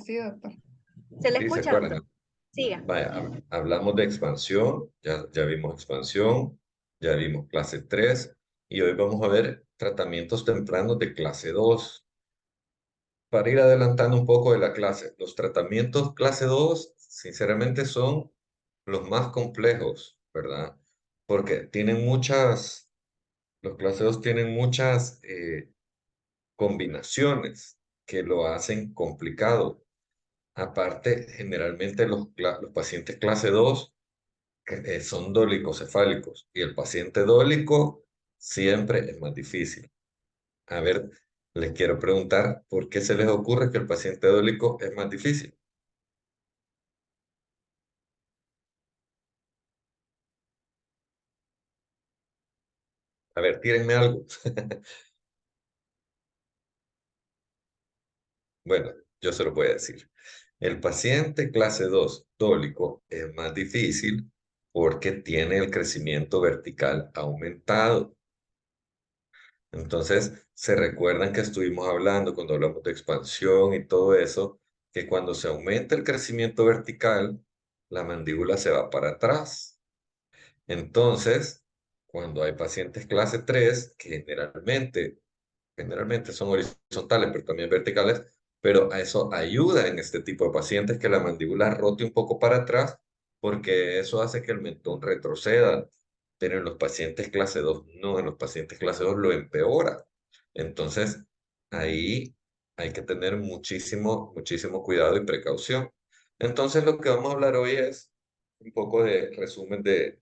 Sí, doctor. Se le ¿Sí se escucha, doctor. acuerdan? Siga. Vaya, hablamos de expansión, ya vimos expansión, ya vimos clase 3 y hoy vamos a ver tratamientos tempranos de clase 2. Para ir adelantando un poco de la clase, los tratamientos clase 2, sinceramente, son los más complejos, ¿verdad? Porque los clase 2 tienen muchas combinaciones que lo hacen complicado. Aparte, generalmente los pacientes clase 2 son dólicocefálicos y el paciente dólico siempre es más difícil. A ver, les quiero preguntar, ¿por qué se les ocurre que el paciente dólico es más difícil? A ver, tírenme algo. Bueno, yo se lo voy a decir. El paciente clase 2 dólico es más difícil porque tiene el crecimiento vertical aumentado. Entonces, se recuerdan que estuvimos hablando cuando hablamos de expansión y todo eso, que cuando se aumenta el crecimiento vertical, la mandíbula se va para atrás. Entonces, cuando hay pacientes clase 3, que generalmente son horizontales, pero también verticales, pero a eso ayuda en este tipo de pacientes que la mandíbula rote un poco para atrás, porque eso hace que el mentón retroceda. Pero en los pacientes clase 2 no, en los pacientes clase 2 lo empeora. Entonces, ahí hay que tener muchísimo, muchísimo cuidado y precaución. Entonces, lo que vamos a hablar hoy es un poco de resumen de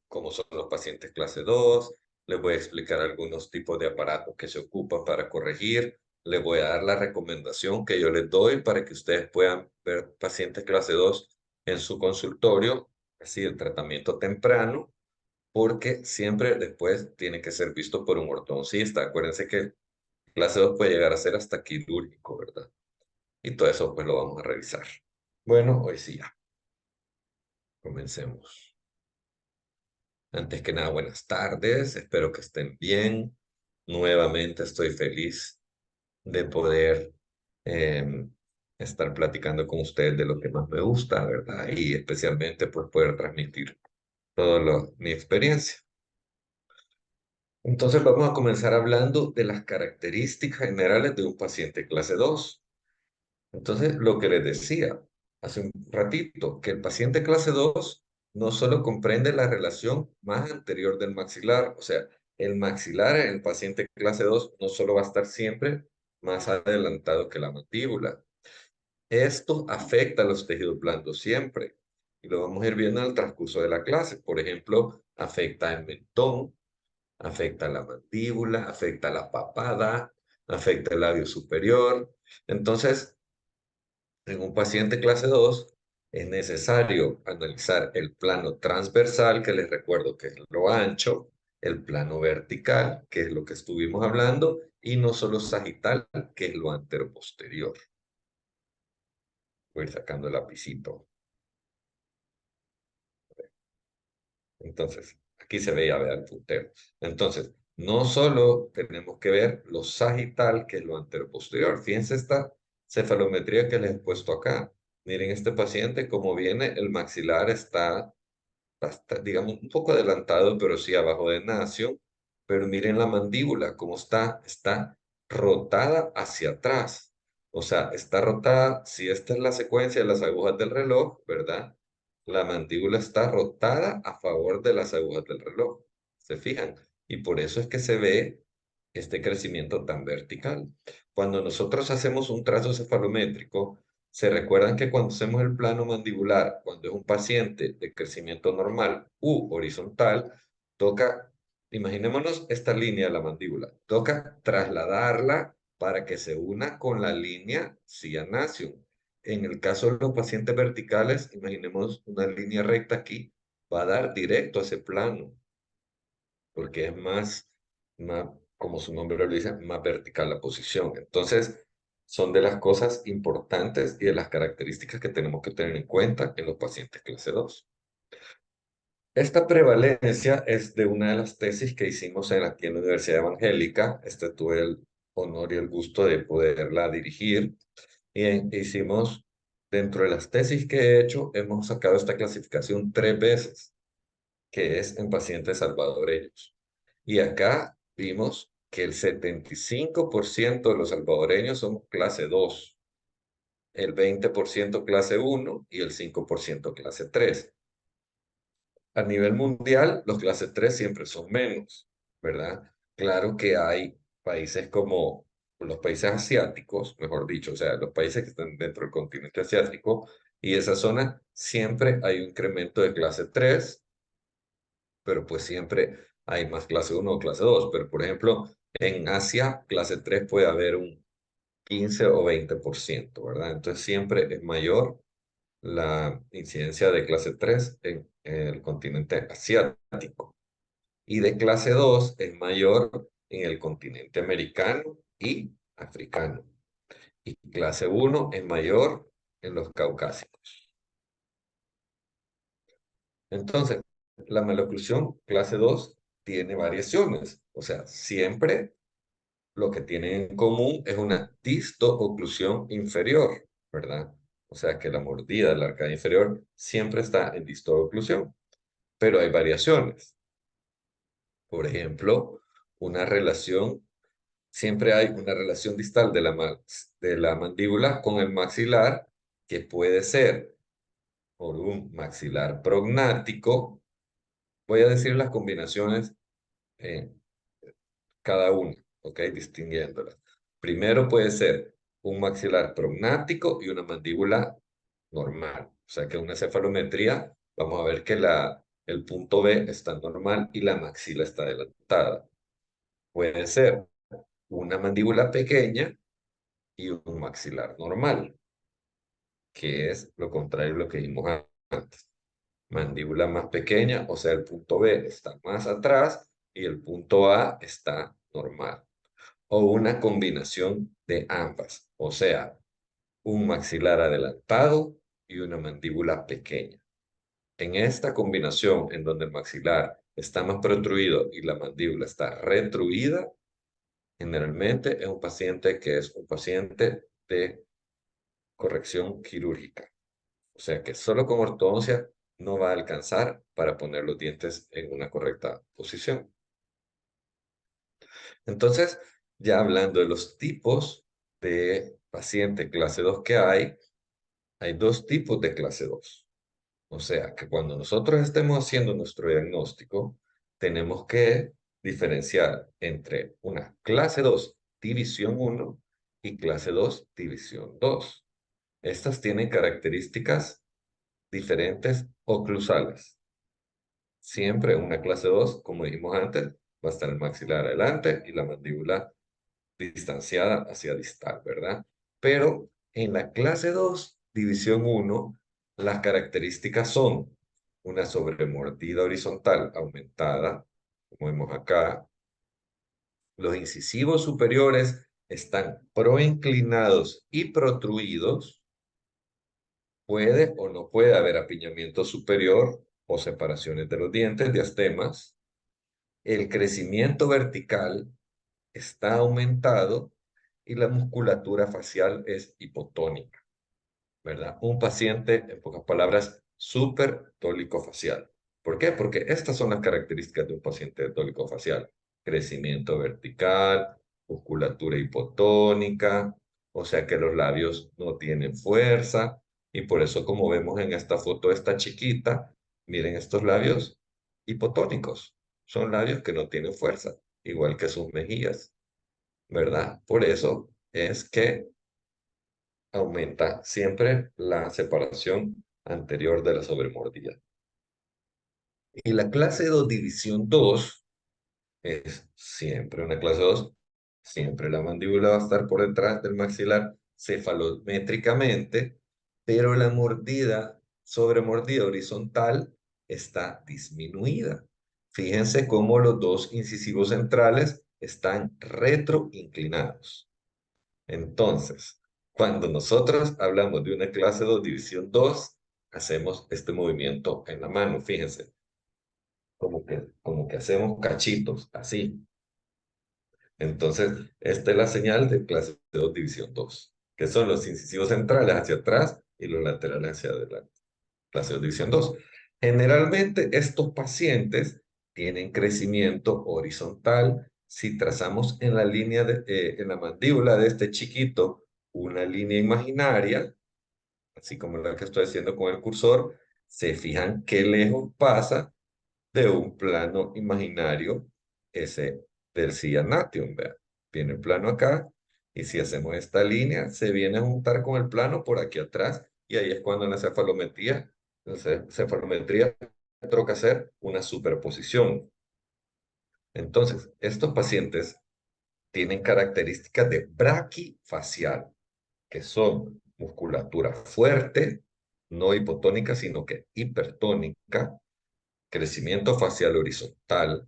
cómo son los pacientes clase 2. Les voy a explicar algunos tipos de aparatos que se ocupan para corregir. Les voy a dar la recomendación que yo les doy para que ustedes puedan ver pacientes clase 2 en su consultorio, así el tratamiento temprano, porque siempre después tiene que ser visto por un ortodoncista. Acuérdense que clase 2 puede llegar a ser hasta quirúrgico, ¿verdad? Y todo eso pues lo vamos a revisar. Bueno, hoy sí ya. Comencemos. Antes que nada, buenas tardes, espero que estén bien. Nuevamente estoy feliz de poder em, estar platicando con ustedes de lo que más me gusta, ¿verdad? Y especialmente pues poder transmitir mi experiencia. Entonces vamos a comenzar hablando de las características generales de un paciente clase 2. Entonces, lo que les decía hace un ratito, que el paciente clase 2 no solo comprende la relación más anterior del maxilar, o sea, el maxilar en el paciente clase 2 no solo va a estar siempre más adelantado que la mandíbula. Esto afecta a los tejidos blandos siempre, y lo vamos a ir viendo en el transcurso de la clase. Por ejemplo, afecta el mentón, afecta la mandíbula, afecta la papada, afecta el labio superior. Entonces, en un paciente clase 2 es necesario analizar el plano transversal, que les recuerdo que es lo ancho, el plano vertical, que es lo que estuvimos hablando, y no solo sagital, que es lo anteroposterior. Voy a ir sacando el lapicito. Entonces, aquí se veía, vea el puntero. Entonces, no solo tenemos que ver lo sagital, que es lo anteroposterior. Fíjense esta cefalometría que les he puesto acá. Miren este paciente, como viene, el maxilar está, digamos, un poco adelantado, pero sí abajo de nacio. Pero miren la mandíbula, cómo está rotada hacia atrás. O sea, está rotada, si esta es la secuencia de las agujas del reloj, ¿verdad? La mandíbula está rotada a favor de las agujas del reloj. ¿Se fijan? Y por eso es que se ve este crecimiento tan vertical. Cuando nosotros hacemos un trazo cefalométrico, se recuerdan que cuando hacemos el plano mandibular, cuando es un paciente de crecimiento normal u horizontal, toca, imaginémonos esta línea de la mandíbula, toca trasladarla para que se una con la línea cianacium. En el caso de los pacientes verticales, imaginemos una línea recta aquí, va a dar directo a ese plano, porque es más, como su nombre lo dice, más vertical la posición. Entonces, son de las cosas importantes y de las características que tenemos que tener en cuenta en los pacientes clase 2. Esta prevalencia es de una de las tesis que hicimos aquí en la Universidad Evangélica. Tuve honor y el gusto de poderla dirigir. Y hicimos, dentro de las tesis que he hecho, hemos sacado esta clasificación 3 veces, que es en pacientes salvadoreños. Y acá vimos que el 75% de los salvadoreños somos clase 2, el 20% clase 1 y el 5% clase 3. A nivel mundial, los clase 3 siempre son menos, ¿verdad? Claro que hay países como los países asiáticos, mejor dicho, o sea, los países que están dentro del continente asiático, y esa zona siempre hay un incremento de clase 3, pero pues siempre hay más clase 1 o clase 2. Pero por ejemplo, en Asia, clase 3 puede haber un 15 o 20%, ¿verdad? Entonces siempre es mayor la incidencia de clase 3 en el continente asiático. Y de clase 2 es mayor en el continente americano y africano. Y clase 1 es mayor en los caucásicos. Entonces, la maloclusión clase 2 tiene variaciones. O sea, siempre lo que tienen en común es una disto-oclusión inferior, ¿verdad? O sea que la mordida de la arcada inferior siempre está en disto-oclusión, pero hay variaciones. Por ejemplo, una relación, siempre hay una relación distal de la mandíbula con el maxilar, que puede ser por un maxilar prognático. Voy a decir las combinaciones eh, cada una, ¿ok? Distinguiéndolas. Primero puede ser un maxilar prognático y una mandíbula normal. O sea que una cefalometría, vamos a ver que el punto B está normal y la maxila está adelantada. Puede ser una mandíbula pequeña y un maxilar normal, que es lo contrario de lo que vimos antes. Mandíbula más pequeña, o sea, el punto B está más atrás y el punto A está normal. O una combinación de ambas, o sea, un maxilar adelantado y una mandíbula pequeña. En esta combinación, en donde el maxilar está más protruido y la mandíbula está retruida, generalmente es un paciente que es un paciente de corrección quirúrgica. O sea que solo con ortodoncia no va a alcanzar para poner los dientes en una correcta posición. Entonces, ya hablando de los tipos de paciente clase 2 que hay 2 tipos de clase 2. O sea, que cuando nosotros estemos haciendo nuestro diagnóstico, tenemos que diferenciar entre una clase 2 división 1 y clase 2 división 2. Estas tienen características diferentes oclusales. Siempre en una clase 2, como dijimos antes, va a estar el maxilar adelante y la mandíbula distanciada hacia distal, ¿verdad? Pero en la clase 2, división 1, las características son una sobremordida horizontal aumentada, como vemos acá. Los incisivos superiores están proinclinados y protruidos. Puede o no puede haber apiñamiento superior o separaciones de los dientes, diastemas. El crecimiento vertical está aumentado y la musculatura facial es hipotónica, ¿verdad? Un paciente, en pocas palabras, súper tólico-facial. ¿Por qué? Porque estas son las características de un paciente tólico-facial. Crecimiento vertical, musculatura hipotónica, o sea que los labios no tienen fuerza, y por eso, como vemos en esta foto, esta chiquita, miren estos labios hipotónicos. Son labios que no tienen fuerza, igual que sus mejillas, ¿verdad? Por eso es que aumenta siempre la separación anterior de la sobremordida. Y la clase 2, división 2, es siempre una clase 2, siempre la mandíbula va a estar por detrás del maxilar cefalométricamente, pero la mordida, sobremordida horizontal, está disminuida. Fíjense cómo los 2 incisivos centrales están retroinclinados. Entonces, cuando nosotros hablamos de una clase 2, división 2, hacemos este movimiento en la mano, fíjense, como que hacemos cachitos, así. Entonces, esta es la señal de clase 2 división 2, que son los incisivos centrales hacia atrás y los laterales hacia adelante. Clase 2 división 2. Generalmente, estos pacientes tienen crecimiento horizontal. Si trazamos en la línea en la mandíbula de este chiquito una línea imaginaria, así como la que estoy haciendo con el cursor, se fijan qué lejos pasa de un plano imaginario, ese del cianatium, vean. Viene el plano acá, y si hacemos esta línea, se viene a juntar con el plano por aquí atrás, y ahí es cuando en la cefalometría toca hacer una superposición. Entonces, estos pacientes tienen características de braquifacial, que son musculatura fuerte, no hipotónica, sino que hipertónica, crecimiento facial horizontal,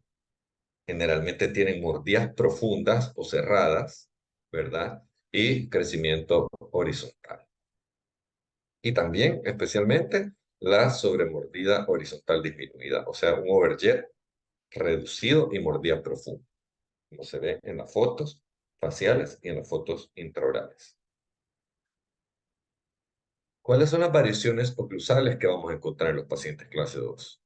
generalmente tienen mordidas profundas o cerradas, ¿verdad? Y crecimiento horizontal. Y también, especialmente, la sobremordida horizontal disminuida, o sea, un overjet reducido y mordida profunda, como se ve en las fotos faciales y en las fotos intraorales. ¿Cuáles son las variaciones oclusales que vamos a encontrar en los pacientes clase 2?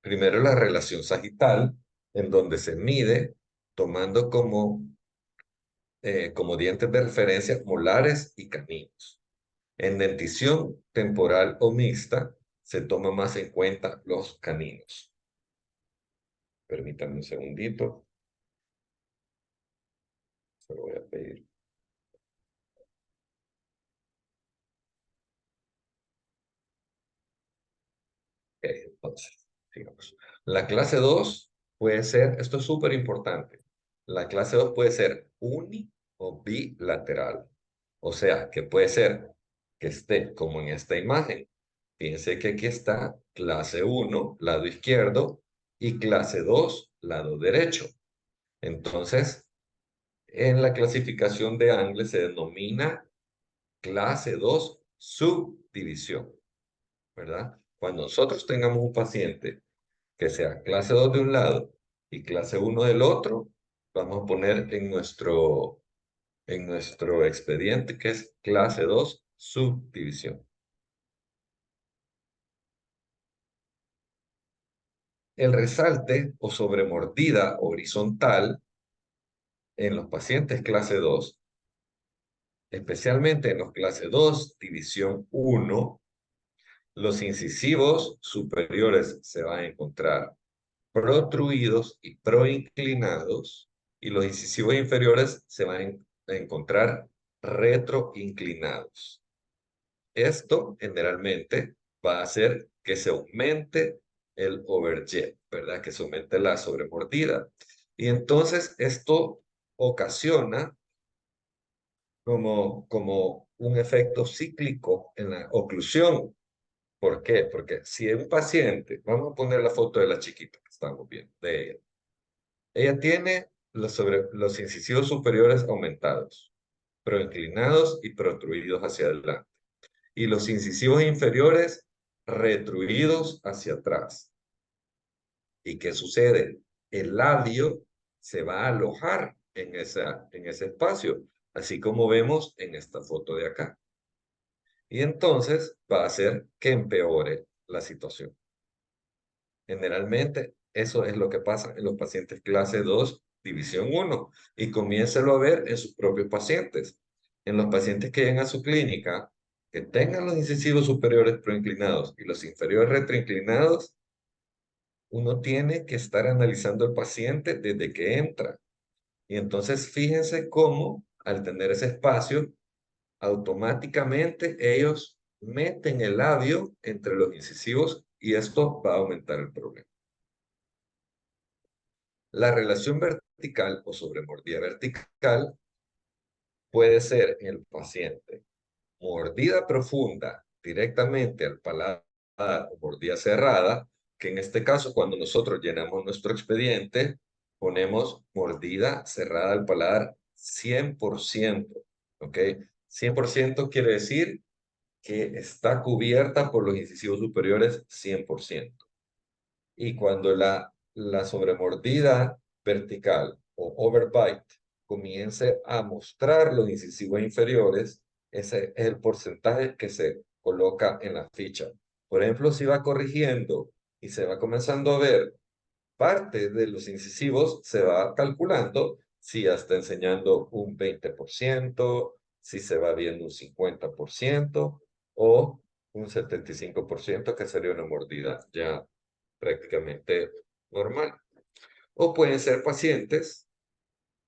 Primero, la relación sagital, en donde se mide tomando como dientes de referencia molares y caninos. En dentición temporal o mixta, se toma más en cuenta los caninos. Permítanme un segundito. Se lo voy a pedir. Ok, entonces, sigamos. La clase 2 puede ser, esto es súper importante, la clase 2 puede ser uni o bilateral. O sea, que puede ser que esté como en esta imagen. Fíjense que aquí está clase 1, lado izquierdo, y clase 2, lado derecho. Entonces, en la clasificación de Angle se denomina clase 2 subdivisión, ¿verdad? Cuando nosotros tengamos un paciente que sea clase 2 de un lado y clase 1 del otro, vamos a poner en nuestro expediente que es clase 2 subdivisión. El resalte o sobremordida horizontal en los pacientes clase 2, especialmente en los clase 2 división 1, los incisivos superiores se van a encontrar protruidos y proinclinados, y los incisivos inferiores se van a encontrar retroinclinados. Esto generalmente va a hacer que se aumente el overjet, ¿verdad? Que se aumente la sobremordida. Y entonces esto ocasiona como un efecto cíclico en la oclusión. ¿Por qué? Porque si un paciente, vamos a poner la foto de la chiquita que estamos viendo, de ella. Ella tiene los incisivos superiores aumentados, proinclinados y protruidos hacia adelante, y los incisivos inferiores retruidos hacia atrás. ¿Y qué sucede? El labio se va a alojar en ese espacio, así como vemos en esta foto de acá. Y entonces va a hacer que empeore la situación. Generalmente, eso es lo que pasa en los pacientes clase 2, división 1, y comiéncelo a ver en sus propios pacientes. En los pacientes que lleguen a su clínica, que tengan los incisivos superiores proinclinados y los inferiores retroinclinados, uno tiene que estar analizando al paciente desde que entra. Y entonces fíjense cómo, al tener ese espacio, automáticamente ellos meten el labio entre los incisivos y esto va a aumentar el problema. La relación vertical o sobremordida vertical puede ser en el paciente mordida profunda directamente al paladar o mordida cerrada, que en este caso cuando nosotros llenamos nuestro expediente, ponemos mordida cerrada al paladar 100%, ¿ok? 100% quiere decir que está cubierta por los incisivos superiores 100%. Y cuando la sobremordida vertical o overbite comience a mostrar los incisivos inferiores, ese es el porcentaje que se coloca en la ficha. Por ejemplo, si va corrigiendo y se va comenzando a ver parte de los incisivos, se va calculando si ya está enseñando un 20%, si se va viendo un 50% o un 75%, que sería una mordida ya prácticamente normal. O pueden ser pacientes,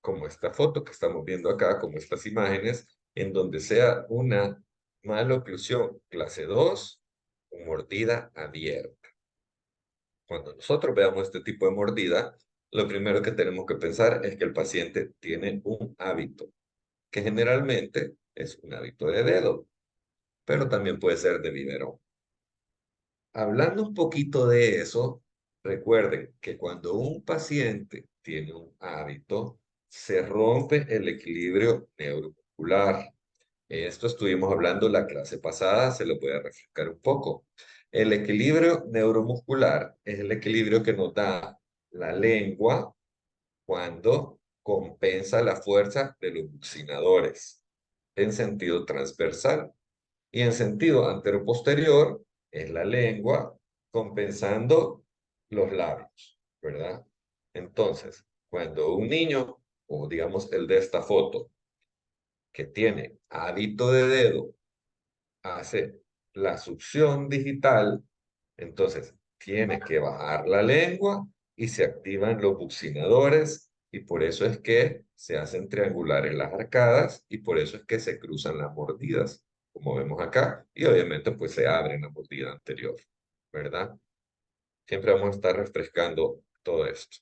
como esta foto que estamos viendo acá, como estas imágenes, en donde sea una maloclusión clase 2 o mordida abierta. Cuando nosotros veamos este tipo de mordida, lo primero que tenemos que pensar es que el paciente tiene un hábito, que generalmente es un hábito de dedo, pero también puede ser de biberón. Hablando un poquito de eso, recuerden que cuando un paciente tiene un hábito, se rompe el equilibrio neuromuscular. Esto estuvimos hablando la clase pasada, se lo voy a refrescar un poco. El equilibrio neuromuscular es el equilibrio que nos da la lengua cuando compensa la fuerza de los buccinadores en sentido transversal. Y en sentido anteroposterior es la lengua compensando los labios, ¿verdad? Entonces, cuando un niño, o digamos el de esta foto, que tiene hábito de dedo, hace la succión digital, entonces tiene que bajar la lengua y se activan los buccinadores y por eso es que se hacen triangulares las arcadas y por eso es que se cruzan las mordidas, como vemos acá, y obviamente pues se abre la mordida anterior, ¿verdad? Siempre vamos a estar refrescando todo esto.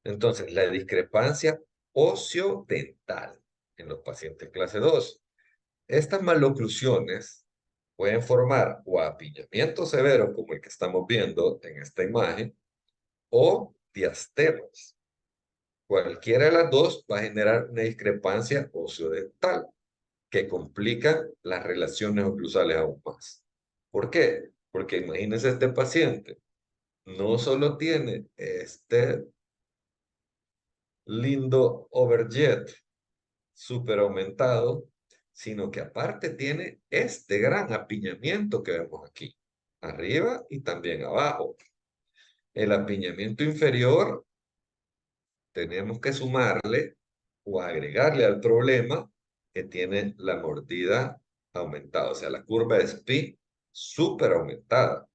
Entonces, la discrepancia ociodental en los pacientes clase 2. Estas maloclusiones pueden formar o apiñamiento severo, como el que estamos viendo en esta imagen, o diastemas. Cualquiera de las dos va a generar una discrepancia ociodental que complica las relaciones oclusales aún más. ¿Por qué? Porque imagínense este paciente, no solo tiene este lindo overjet súper aumentado, sino que aparte tiene este gran apiñamiento que vemos aquí, arriba y también abajo. El apiñamiento inferior tenemos que sumarle o agregarle al problema que tiene la mordida aumentada, o sea, la curva de SPI súper aumentada,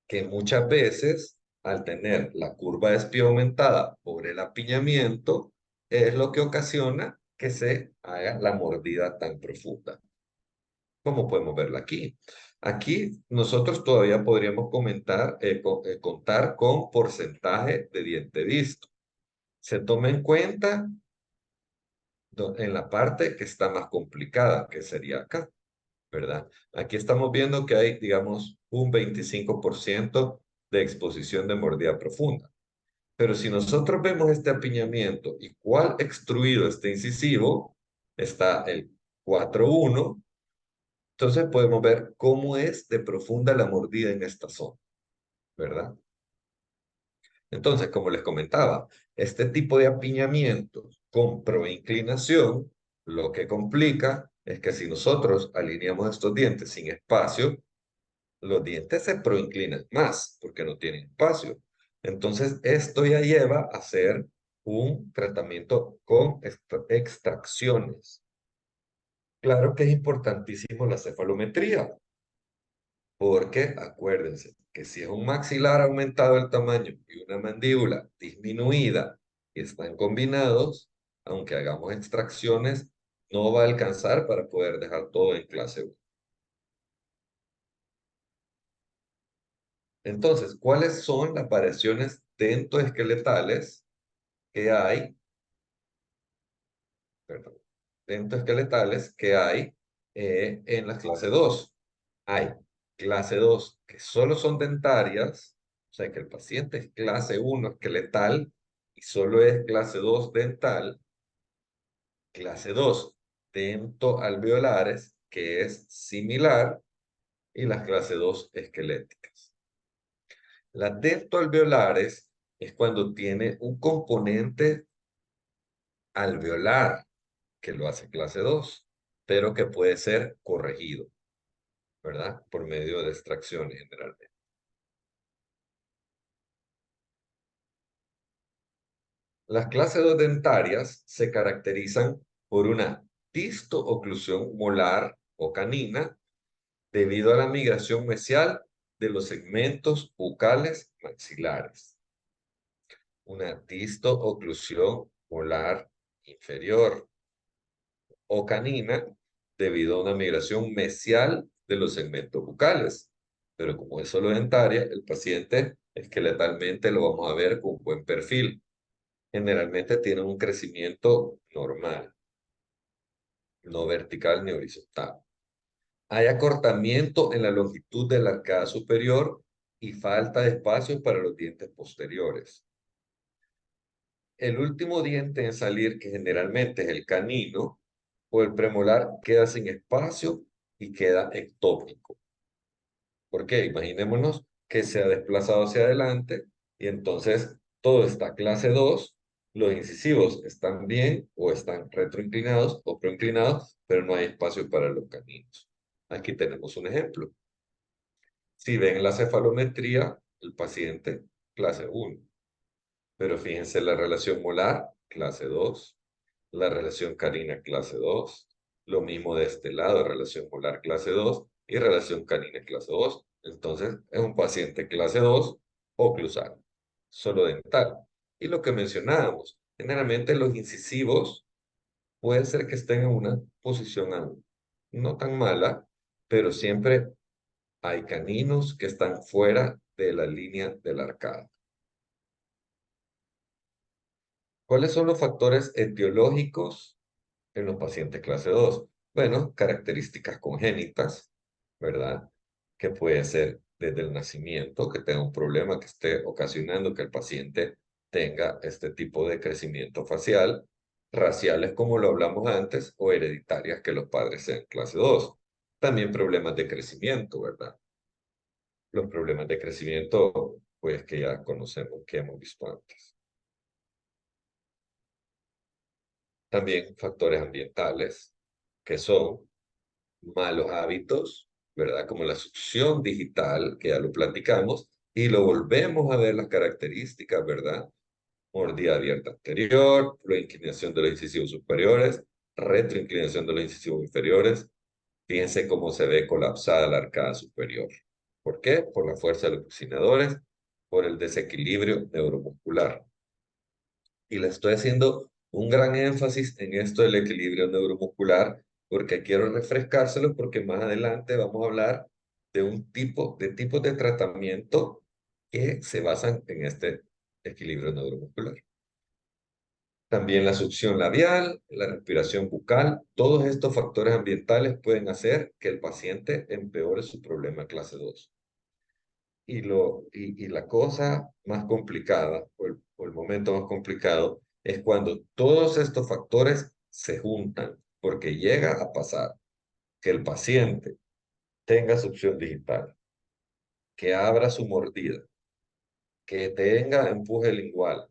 que muchas veces al tener la curva de SPI aumentada por el apiñamiento es lo que ocasiona que se haga la mordida tan profunda, como podemos verla aquí. Aquí nosotros todavía podríamos contar con porcentaje de diente visto. Se toma en cuenta en la parte que está más complicada, que sería acá, ¿verdad? Aquí estamos viendo que hay, digamos, un 25% de exposición de mordida profunda. Pero si nosotros vemos este apiñamiento y cuál extruido está incisivo, está el 4,1, entonces podemos ver cómo es de profunda la mordida en esta zona, ¿verdad? Entonces, como les comentaba, este tipo de apiñamientos con proinclinación, lo que complica es que si nosotros alineamos estos dientes sin espacio, los dientes se proinclinan más porque no tienen espacio. Entonces, esto ya lleva a hacer un tratamiento con extracciones. Claro que es importantísimo la cefalometría, porque acuérdense que si es un maxilar aumentado el tamaño y una mandíbula disminuida y están combinados, aunque hagamos extracciones, no va a alcanzar para poder dejar todo en clase 1. Entonces, ¿cuáles son las variaciones dentoesqueletales que hay, perdón, dentoesqueletales que hay en la clase 2? Hay clase 2 que solo son dentarias, o sea que el paciente es clase 1 esqueletal y solo es clase 2 dental. Clase 2 dentoalveolares, que es similar, y las clase 2 esqueléticas. Las dentoalveolares es cuando tiene un componente alveolar que lo hace clase 2, pero que puede ser corregido, ¿verdad? Por medio de extracciones generalmente. Las clases 2 dentarias se caracterizan por una disto-oclusión molar o canina debido a la migración mesial de los segmentos bucales maxilares. Una disto-oclusión molar inferior o canina debido a una migración mesial de los segmentos bucales. Pero como es solo dentaria, el paciente esqueletalmente lo vamos a ver con un buen perfil. Generalmente tiene un crecimiento normal, no vertical ni horizontal. Hay acortamiento en la longitud de la arcada superior y falta de espacio para los dientes posteriores. El último diente en salir, que generalmente es el canino o el premolar, queda sin espacio y queda ectópico. ¿Por qué? Imaginémonos que se ha desplazado hacia adelante y entonces todo está clase 2, los incisivos están bien o están retroinclinados o proinclinados, pero no hay espacio para los caninos. Aquí tenemos un ejemplo. Si ven la cefalometría, el paciente clase 1. Pero fíjense la relación molar, clase 2. La relación canina, clase 2. Lo mismo de este lado, relación molar, clase 2. Y relación canina, clase 2. Entonces, es un paciente clase 2 oclusal, solo dental. Y lo que mencionábamos, generalmente los incisivos puede ser que estén en una posición no tan mala, pero siempre hay caninos que están fuera de la línea de la arcada. ¿Cuáles son los factores etiológicos en los pacientes clase 2? Bueno, características congénitas, ¿verdad? Que puede ser desde el nacimiento, que tenga un problema que esté ocasionando que el paciente tenga este tipo de crecimiento facial, raciales como lo hablamos antes, o hereditarias que los padres sean clase 2. También problemas de crecimiento, ¿verdad? Los problemas de crecimiento, pues que ya conocemos, que hemos visto antes. También factores ambientales, que son malos hábitos, ¿verdad? Como la succión digital, que ya lo platicamos, y lo volvemos a ver las características, ¿verdad? Mordida abierta anterior, inclinación de los incisivos superiores, retroinclinación de los incisivos inferiores. Fíjense cómo se ve colapsada la arcada superior. ¿Por qué? Por la fuerza de los bucinadores, por el desequilibrio neuromuscular. Y le estoy haciendo un gran énfasis en esto del equilibrio neuromuscular, porque quiero refrescárselo, porque más adelante vamos a hablar de un tipo de tipos de tratamiento que se basan en este equilibrio neuromuscular. También la succión labial, la respiración bucal, todos estos factores ambientales pueden hacer que el paciente empeore su problema clase 2. Y la cosa más complicada, o el momento más complicado, es cuando todos estos factores se juntan, porque llega a pasar que el paciente tenga succión digital, que abra su mordida, que tenga empuje lingual,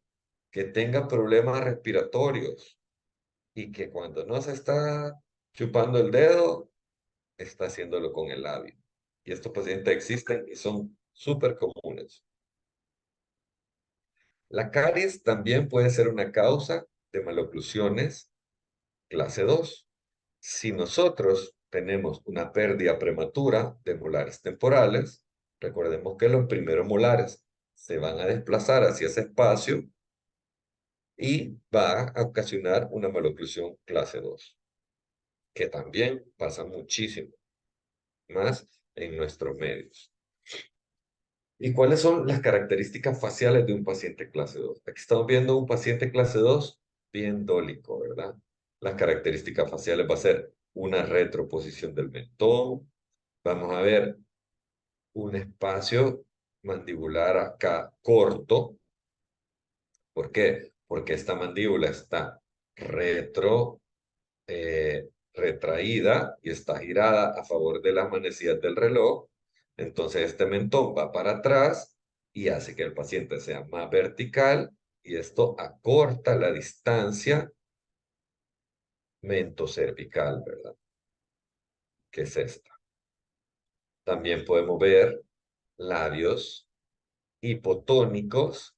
que tenga problemas respiratorios y que cuando no se está chupando el dedo, está haciéndolo con el labio. Y estos pacientes existen y son súper comunes. La caries también puede ser una causa de maloclusiones clase 2. Si nosotros tenemos una pérdida prematura de molares temporales, recordemos que los primeros molares se van a desplazar hacia ese espacio y va a ocasionar una maloclusión clase 2, que también pasa muchísimo más en nuestros medios. ¿Y cuáles son las características faciales de un paciente clase 2? Aquí estamos viendo un paciente clase 2 bien dólico, ¿verdad? Las características faciales va a ser una retroposición del mentón. Vamos a ver un espacio mandibular acá corto. ¿Por qué? Porque esta mandíbula está retro, retraída y está girada a favor de las manecillas del reloj. Entonces este mentón va para atrás y hace que el paciente sea más vertical y esto acorta la distancia mento-cervical, ¿verdad? Que es esta. También podemos ver labios hipotónicos,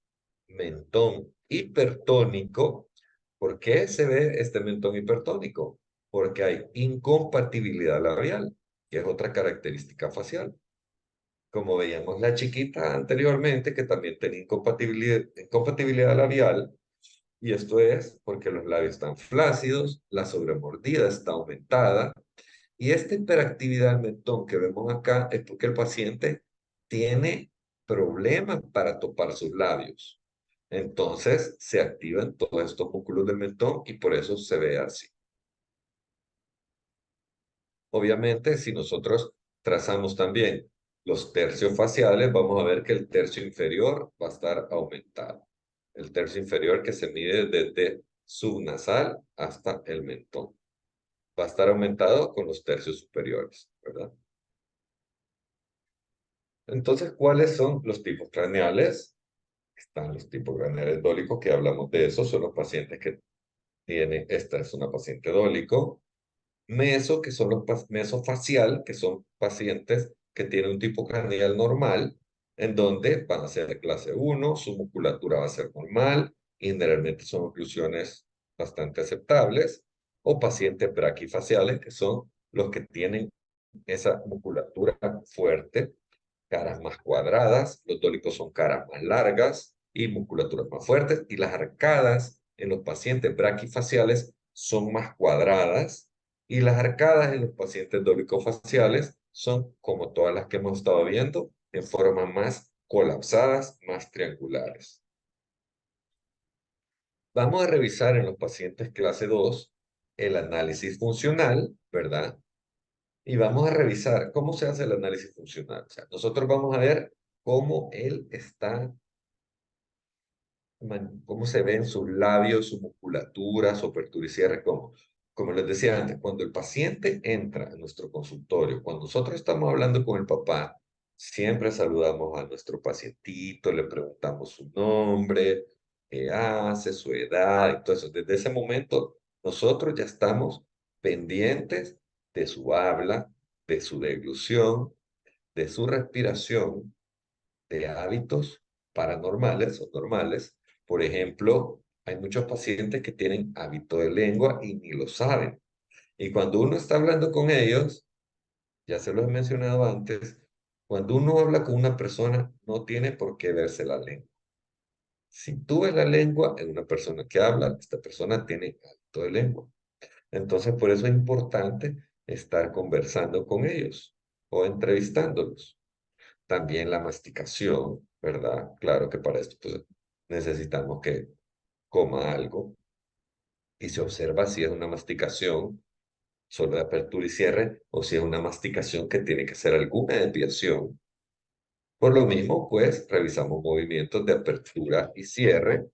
mentón hipertónico. ¿Por qué se ve este mentón hipertónico? Porque hay incompatibilidad labial, que es otra característica facial. Como veíamos la chiquita anteriormente, que también tenía incompatibilidad labial, y esto es porque los labios están flácidos, la sobremordida está aumentada, y esta hiperactividad del mentón que vemos acá es porque el paciente tiene problemas para topar sus labios. Entonces se activan todos estos músculos del mentón y por eso se ve así. Obviamente, si nosotros trazamos también los tercios faciales, vamos a ver que el tercio inferior va a estar aumentado. El tercio inferior que se mide desde subnasal hasta el mentón. Va a estar aumentado con los tercios superiores, ¿verdad? Entonces, ¿cuáles son los tipos craneales? Están los tipos craneales dólicos, que hablamos de eso, son los pacientes que tienen, esta es una paciente dólico. Meso, que son mesofacial, que son pacientes que tienen un tipo craneal normal, en donde van a ser de clase 1, su musculatura va a ser normal, y generalmente son oclusiones bastante aceptables, o pacientes braquifaciales, que son los que tienen esa musculatura fuerte, caras más cuadradas, los dólicos son caras más largas y musculaturas más fuertes, y las arcadas en los pacientes braquifaciales son más cuadradas, y las arcadas en los pacientes dolicofaciales son, como todas las que hemos estado viendo, en forma más colapsadas, más triangulares. Vamos a revisar en los pacientes clase 2 el análisis funcional, ¿verdad? Y vamos a revisar cómo se hace el análisis funcional. O sea, nosotros vamos a ver cómo él está, cómo se ven sus labios, su musculatura, su apertura y cierre. Como les decía antes, cuando el paciente entra a nuestro consultorio, cuando nosotros estamos hablando con el papá, siempre saludamos a nuestro pacientito, le preguntamos su nombre, qué hace, su edad, y todo eso. Desde ese momento, nosotros ya estamos pendientes de su habla, de su deglución, de su respiración, de hábitos paranormales o normales. Por ejemplo, hay muchos pacientes que tienen hábito de lengua y ni lo saben. Y cuando uno está hablando con ellos, ya se lo he mencionado antes, cuando uno habla con una persona, no tiene por qué verse la lengua. Si tú ves la lengua en una persona que habla, esta persona tiene hábito de lengua. Entonces, por eso es importante estar conversando con ellos o entrevistándolos. También la masticación, ¿verdad? Claro que para esto pues, necesitamos que coma algo y se observa si es una masticación solo de apertura y cierre o si es una masticación que tiene que ser alguna desviación. Por lo mismo, pues, revisamos movimientos de apertura y cierre.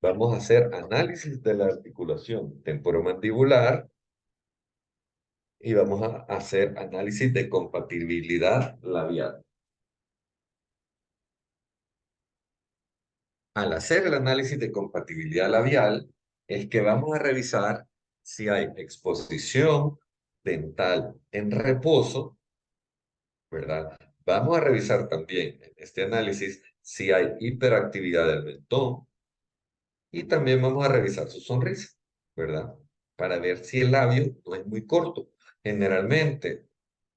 Vamos a hacer análisis de la articulación temporomandibular y vamos a hacer análisis de compatibilidad labial. Al hacer el análisis de compatibilidad labial, es que vamos a revisar si hay exposición dental en reposo, ¿verdad? Vamos a revisar también en este análisis si hay hiperactividad del mentón y también vamos a revisar su sonrisa, ¿verdad? Para ver si el labio no es muy corto. Generalmente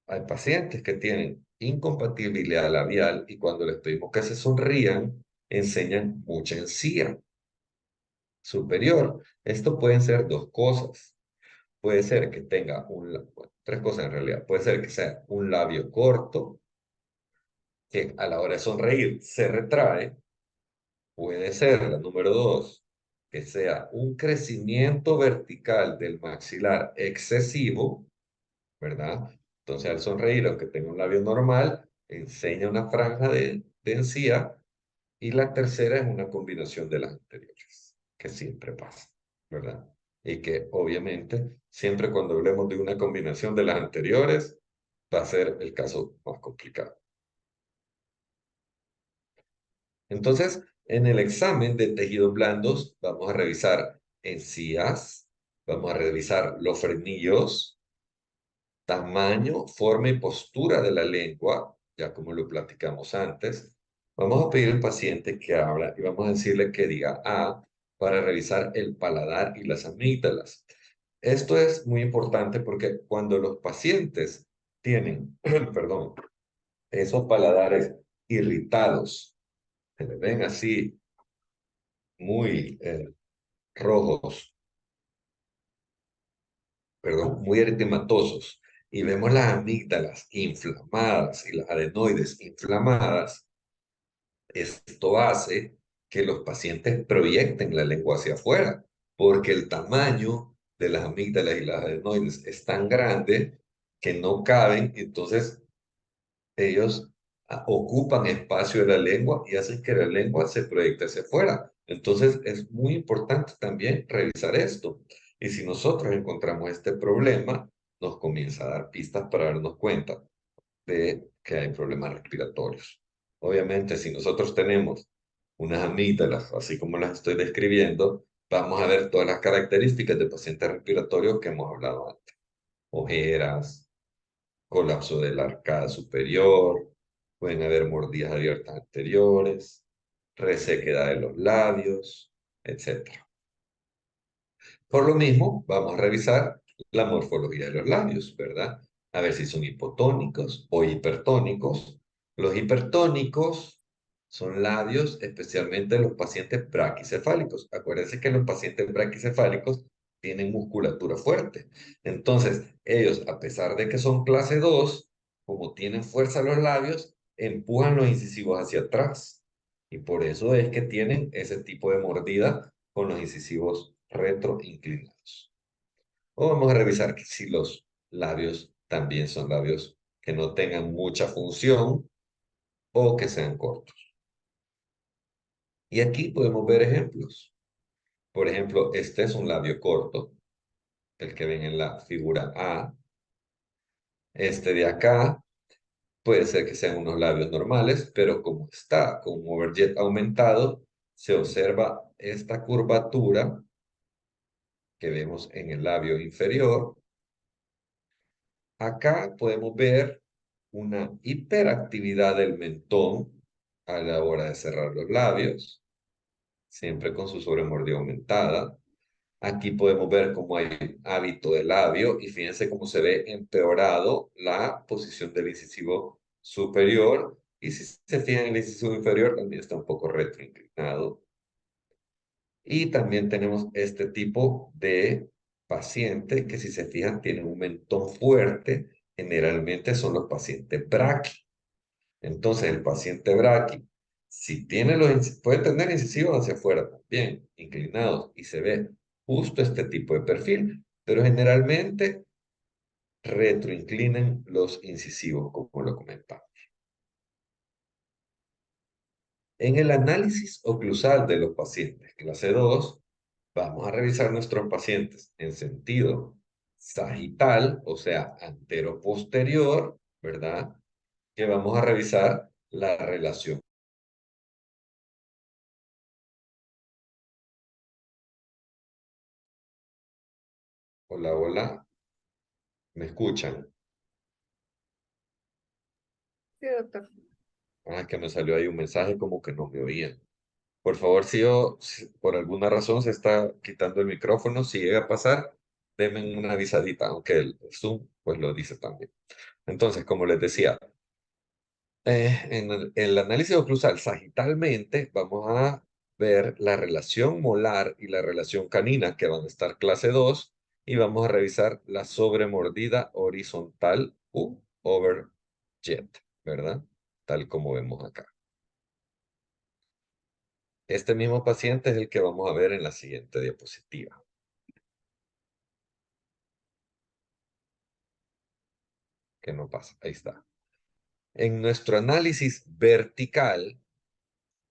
hay pacientes que tienen incompatibilidad labial y cuando les pedimos que se sonrían, enseñan mucha encía superior. Esto pueden ser dos cosas. Puede ser que tenga bueno, tres cosas en realidad. Puede ser que sea un labio corto, que a la hora de sonreír se retrae. Puede ser, la número dos, que sea un crecimiento vertical del maxilar excesivo, ¿verdad? Entonces, al sonreír, aunque tenga un labio normal, enseña una franja de encía. Y la tercera es una combinación de las anteriores, que siempre pasa, ¿verdad? Y que obviamente, siempre cuando hablemos de una combinación de las anteriores, va a ser el caso más complicado. Entonces, en el examen de tejidos blandos, vamos a revisar encías, vamos a revisar los frenillos, tamaño, forma y postura de la lengua, ya como lo platicamos antes. Vamos a pedir al paciente que abra y vamos a decirle que diga A para revisar el paladar y las amígdalas. Esto es muy importante porque cuando los pacientes tienen, perdón, esos paladares irritados, se les ven así muy rojos, perdón, muy eritematosos, y vemos las amígdalas inflamadas y las adenoides inflamadas, esto hace que los pacientes proyecten la lengua hacia afuera, porque el tamaño de las amígdalas y las adenoides es tan grande que no caben, entonces ellos ocupan espacio de la lengua y hacen que la lengua se proyecte hacia afuera. Entonces es muy importante también revisar esto. Y si nosotros encontramos este problema, nos comienza a dar pistas para darnos cuenta de que hay problemas respiratorios. Obviamente, si nosotros tenemos unas amígdalas, así como las estoy describiendo, vamos a ver todas las características de pacientes respiratorios que hemos hablado antes. Ojeras, colapso de la arcada superior, pueden haber mordidas abiertas anteriores, resequedad de los labios, etc. Por lo mismo, vamos a revisar la morfología de los labios, ¿verdad? A ver si son hipotónicos o hipertónicos. Los hipertónicos son labios, especialmente los pacientes braquicefálicos. Acuérdense que los pacientes braquicefálicos tienen musculatura fuerte. Entonces, ellos, a pesar de que son clase 2, como tienen fuerza los labios, empujan los incisivos hacia atrás. Y por eso es que tienen ese tipo de mordida con los incisivos retroinclinados. O vamos a revisar que si los labios también son labios que no tengan mucha función o que sean cortos. Y aquí podemos ver ejemplos. Por ejemplo, este es un labio corto, el que ven en la figura A. Este de acá puede ser que sean unos labios normales, pero como está con un overjet aumentado, se observa esta curvatura que vemos en el labio inferior. Acá podemos ver una hiperactividad del mentón a la hora de cerrar los labios, siempre con su sobremordida aumentada. Aquí podemos ver cómo hay hábito de labio y fíjense cómo se ve empeorado la posición del incisivo superior. Y si se fijan, el incisivo inferior también está un poco retroinclinado. Y también tenemos este tipo de paciente que si se fijan tienen un mentón fuerte, generalmente son los pacientes braqui. Entonces el paciente braqui, si tiene puede tener incisivos hacia afuera también, inclinados, y se ve justo este tipo de perfil, pero generalmente retroinclinan los incisivos, como lo comentaba. En el análisis oclusal de los pacientes clase 2, vamos a revisar nuestros pacientes en sentido sagital, o sea, antero-posterior, ¿verdad? Que vamos a revisar la relación. Hola, hola, ¿me escuchan? Sí, doctor. Ah, que me salió ahí un mensaje como que no me oían. Por favor, si por alguna razón se está quitando el micrófono, si llega a pasar, denme una avisadita, aunque el Zoom pues lo dice también. Entonces, como les decía, en el análisis oclusal sagitalmente vamos a ver la relación molar y la relación canina que van a estar clase 2 y vamos a revisar la sobremordida horizontal u overjet, ¿verdad? Tal como vemos acá. Este mismo paciente es el que vamos a ver en la siguiente diapositiva. Que no pasa, ahí está. En nuestro análisis vertical,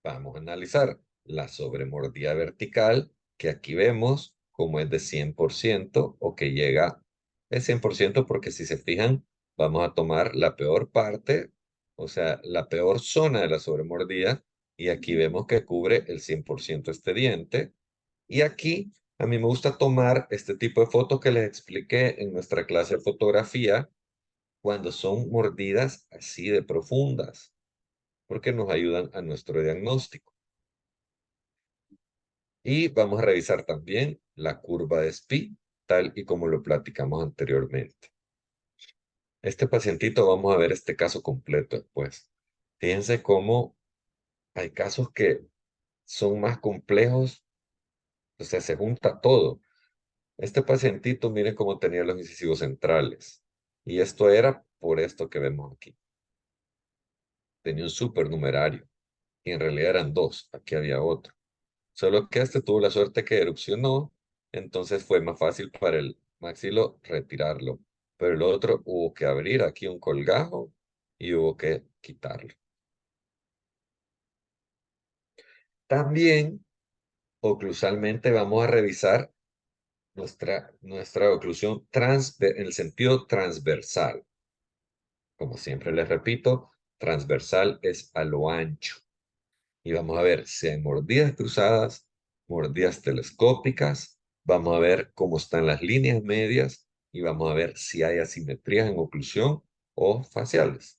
vamos a analizar la sobremordida vertical, que aquí vemos como es de 100% o que llega de 100% porque si se fijan, vamos a tomar la peor parte, o sea, la peor zona de la sobremordida, Y aquí vemos que cubre el 100% este diente. Y aquí a mí me gusta tomar este tipo de fotos que les expliqué en nuestra clase de fotografía cuando son mordidas así de profundas, porque nos ayudan a nuestro diagnóstico. Y vamos a revisar también la curva de SPI, tal y como lo platicamos anteriormente. Este pacientito, vamos a ver este caso completo después. Fíjense cómo hay casos que son más complejos, o sea, se junta todo. Este pacientito, miren cómo tenía los incisivos centrales. Y esto era por esto que vemos aquí. Tenía un supernumerario. Y en realidad eran dos. Aquí había otro. Solo que este tuvo la suerte que erupcionó. Entonces fue más fácil para el maxilo retirarlo. Pero el otro hubo que abrir aquí un colgajo y hubo que quitarlo. También, oclusalmente, vamos a revisar nuestra oclusión en el sentido transversal. Como siempre les repito, transversal es a lo ancho. Y vamos a ver si hay mordidas cruzadas, mordidas telescópicas, vamos a ver cómo están las líneas medias y vamos a ver si hay asimetrías en oclusión o faciales.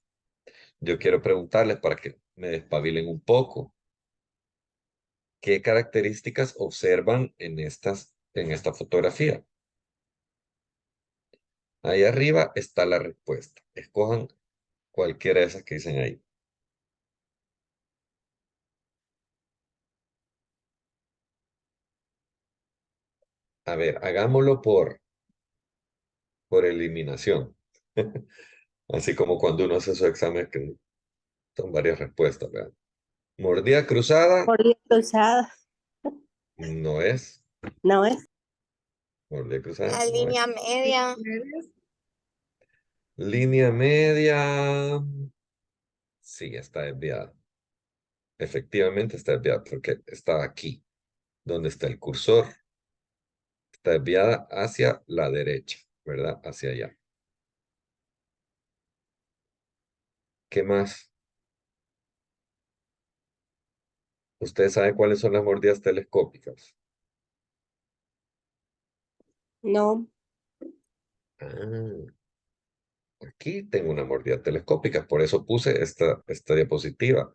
Yo quiero preguntarles para que me despabilen un poco, ¿qué características observan en esta fotografía? Ahí arriba está la respuesta. Escojan cualquiera de esas que dicen ahí. A ver, hagámoslo por eliminación. Así como cuando uno hace su examen, que son varias respuestas, ¿verdad? Mordida cruzada Mordida cruzada, no es. ¿no es? Mordida cruzada La no línea es. media, Línea media. Sí, está desviada. Efectivamente está desviada porque está aquí, donde está el cursor. Está desviada hacia la derecha, ¿verdad? Hacia allá. ¿Qué más? ¿Ustedes saben cuáles son las mordidas telescópicas? No, Ah, aquí tengo una mordida telescópica, por eso puse esta diapositiva.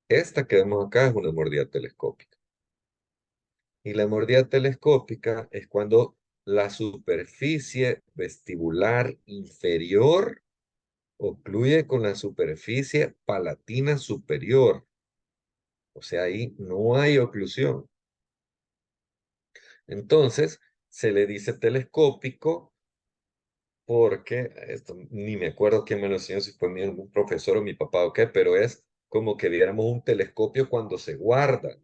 Esta que vemos acá es una mordida telescópica. Y la mordida telescópica es cuando la superficie vestibular inferior ocluye con la superficie palatina superior. O sea, ahí no hay oclusión. Entonces, se le dice telescópico porque, esto ni me acuerdo quién me lo enseñó, si fue un profesor o mi papá o qué, pero es como que viéramos un telescopio cuando se guarda,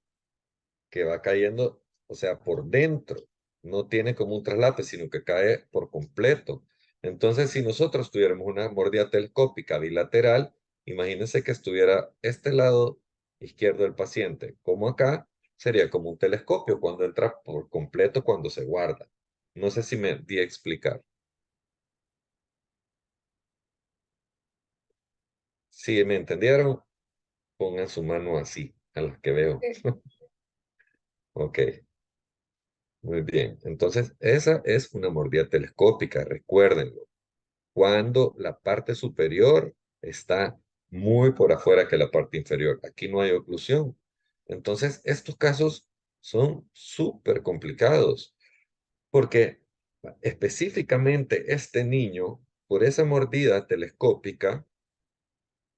que va cayendo, o sea, por dentro. No tiene como un traslape, sino que cae por completo. Entonces, si nosotros tuviéramos una mordida telescópica bilateral, imagínense que estuviera este lado izquierdo del paciente, como acá, sería como un telescopio cuando entra por completo, cuando se guarda. No sé si me di a explicar. Si me entendieron, pongan su mano así, a las que veo. Ok, muy bien. Entonces, esa es una mordida telescópica, recuérdenlo. Cuando la parte superior está muy por afuera que la parte inferior. Aquí no hay oclusión. Entonces, estos casos son súper complicados porque específicamente este niño, por esa mordida telescópica,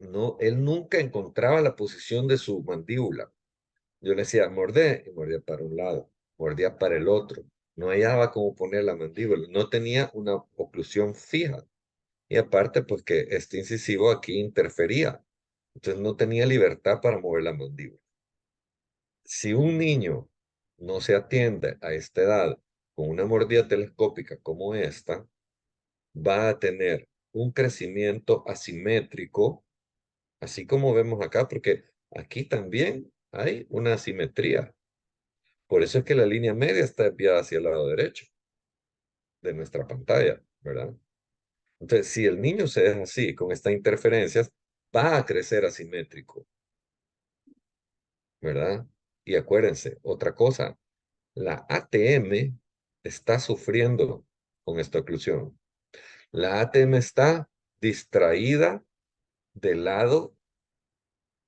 no, él nunca encontraba la posición de su mandíbula. Yo le decía, mordé, y mordía para un lado, mordía para el otro. No hallaba cómo poner la mandíbula, no tenía una oclusión fija. Y aparte, pues que este incisivo aquí interfería. Entonces no tenía libertad para mover la mandíbula. Si un niño no se atiende a esta edad con una mordida telescópica como esta, va a tener un crecimiento asimétrico, así como vemos acá, porque aquí también hay una asimetría. Por eso es que la línea media está desviada hacia el lado derecho de nuestra pantalla, ¿verdad? Entonces, si el niño se deja así, con estas interferencias, va a crecer asimétrico. ¿verdad? Y acuérdense, otra cosa, la ATM está sufriendo con esta oclusión. La ATM está distraída del lado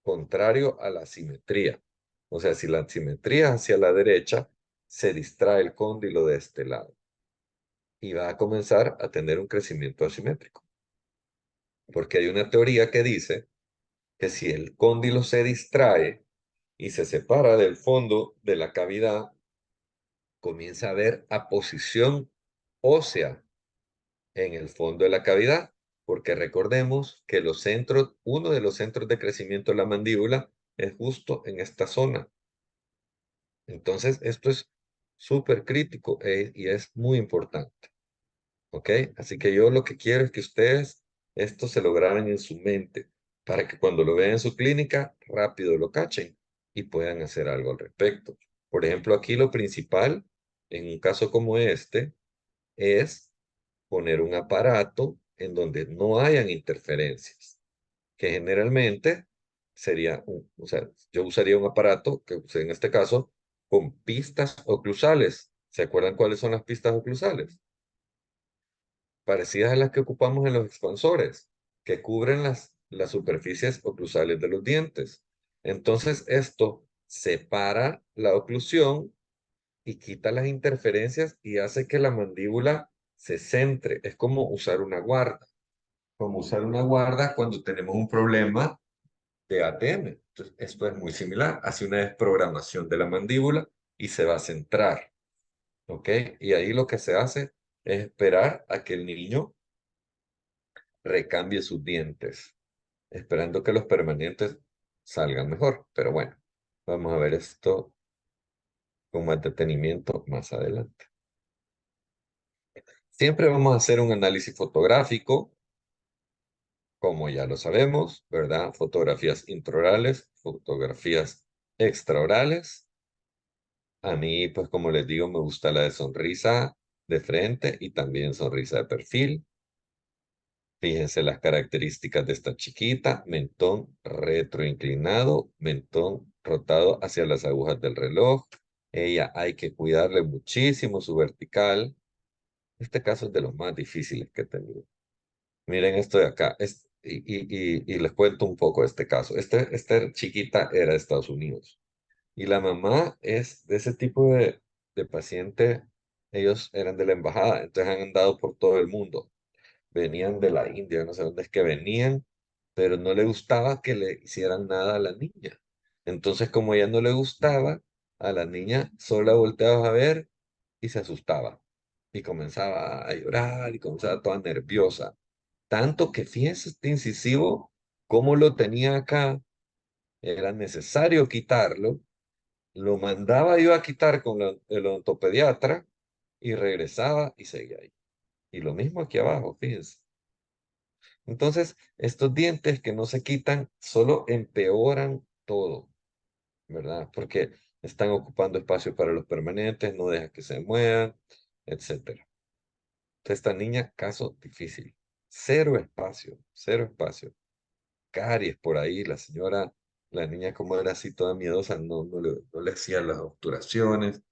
contrario a la simetría. O sea, si la simetría es hacia la derecha, se distrae el cóndilo de este lado y va a comenzar a tener un crecimiento asimétrico. Porque hay una teoría que dice que si el cóndilo se distrae y se separa del fondo de la cavidad, comienza a haber aposición ósea en el fondo de la cavidad, porque recordemos que los centros, uno de los centros de crecimiento de la mandíbula es justo en esta zona. Entonces, esto es súper crítico y es muy importante. ¿Ok? Así que yo lo que quiero es que ustedes esto se lo graben en su mente para que cuando lo vean en su clínica, rápido lo cachen y puedan hacer algo al respecto. Por ejemplo, aquí lo principal en un caso como este es poner un aparato en donde no hayan interferencias, que generalmente sería, o sea, yo usaría un aparato que en este caso con pistas oclusales. ¿Se acuerdan cuáles son las pistas oclusales? Parecidas a las que ocupamos en los expansores, que cubren las superficies oclusales de los dientes. Entonces, esto separa la oclusión y quita las interferencias y hace que la mandíbula se centre. Es como usar una guarda. Como usar una guarda cuando tenemos un problema de ATM. Entonces, esto es muy similar. Hace una desprogramación de la mandíbula y se va a centrar. ¿Ok? Y ahí lo que se hace es esperar a que el niño recambie sus dientes, esperando que los permanentes salgan mejor. Pero bueno, vamos a ver esto con más detenimiento más adelante. Siempre vamos a hacer un análisis fotográfico, como ya lo sabemos, ¿verdad? Fotografías intraorales, fotografías extraorales. A mí, pues como les digo, me gusta la de sonrisa de frente y también sonrisa de perfil. Fíjense las características de esta chiquita: mentón retroinclinado, mentón rotado hacia las agujas del reloj. Ella hay que cuidarle muchísimo su vertical. Este caso es de los más difíciles que he tenido. Miren esto de acá. Y les cuento un poco de este caso. Esta chiquita era de Estados Unidos. Y la mamá es de ese tipo de paciente. Ellos eran de la embajada, entonces han andado por todo el mundo. Venían de la India, no sé dónde es que venían, pero no le gustaba que le hicieran nada a la niña. Entonces, como a ella no le gustaba, a la niña solo la volteaba a ver y se asustaba. Y comenzaba a llorar y comenzaba toda nerviosa. Tanto que fíjense este incisivo, cómo lo tenía acá, era necesario quitarlo. Lo mandaba yo a quitar con el odontopediatra y regresaba y seguía ahí. Y lo mismo aquí abajo, fíjense. Entonces, estos dientes que no se quitan solo empeoran todo, ¿verdad? Porque están ocupando espacio para los permanentes, no dejan que se muevan, etcétera. Entonces, esta niña, caso difícil. Cero espacio, cero espacio. Caries por ahí, la niña como era así toda miedosa, no le hacía las obturaciones.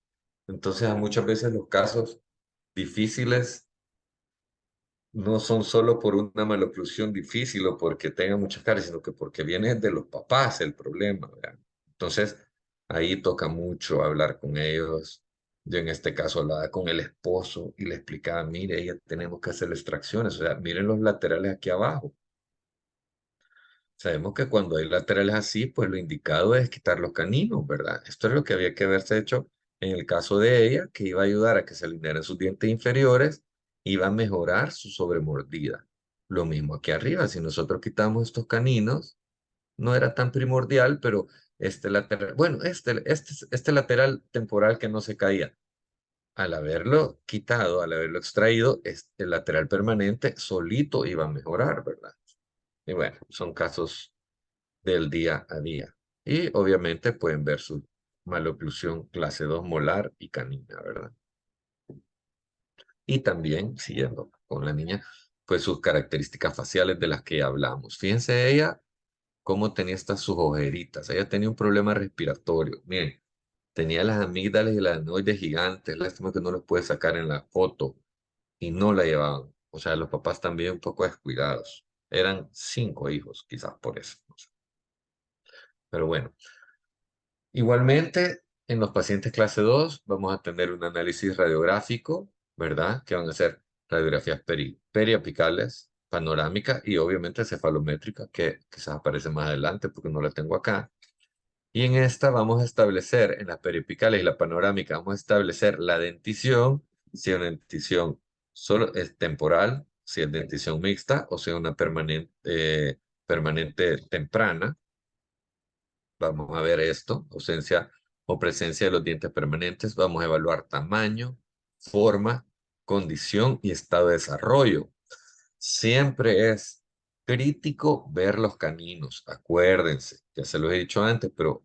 Entonces, a muchas veces los casos difíciles no son solo por una maloclusión difícil o porque tengan muchas caries, sino que porque viene de los papás el problema, ¿verdad? Entonces, ahí toca mucho hablar con ellos. Yo en este caso hablaba con el esposo y le explicaba: mire, ya tenemos que hacer extracciones, o sea, miren los laterales aquí abajo. Sabemos que cuando hay laterales así, pues lo indicado es quitar los caninos, ¿verdad? Esto es lo que había que haberse hecho en el caso de ella, que iba a ayudar a que se alinearan sus dientes inferiores, iba a mejorar su sobremordida. Lo mismo aquí arriba, si nosotros quitamos estos caninos, no era tan primordial, pero este lateral, bueno, este lateral temporal que no se caía, al haberlo quitado, al haberlo extraído, el lateral permanente solito iba a mejorar, ¿verdad? Y bueno, son casos del día a día. Y obviamente pueden ver su maloclusión clase 2 molar y canina, ¿verdad? Y también, siguiendo con la niña, pues sus características faciales de las que hablamos. Fíjense ella, cómo tenía estas sus ojeritas. Ella tenía un problema respiratorio. Miren, tenía las amígdalas y las adenoides gigantes. Lástima que no los puede sacar en la foto. Y no la llevaban. O sea, los papás también un poco descuidados. Eran 5 hijos, quizás por eso. No sé. Pero bueno, igualmente, en los pacientes clase 2 vamos a tener un análisis radiográfico, ¿verdad? Que van a ser radiografías periapicales, panorámica y obviamente cefalométrica, que quizás aparece más adelante porque no la tengo acá. Y en esta vamos a establecer, en las periapicales y la panorámica, vamos a establecer la dentición, si es una dentición solo es temporal, si es dentición mixta o si es una permanente temprana. Vamos a ver esto, ausencia o presencia de los dientes permanentes. Vamos a evaluar tamaño, forma, condición y estado de desarrollo. Siempre es crítico ver los caninos. Acuérdense, ya se lo he dicho antes, pero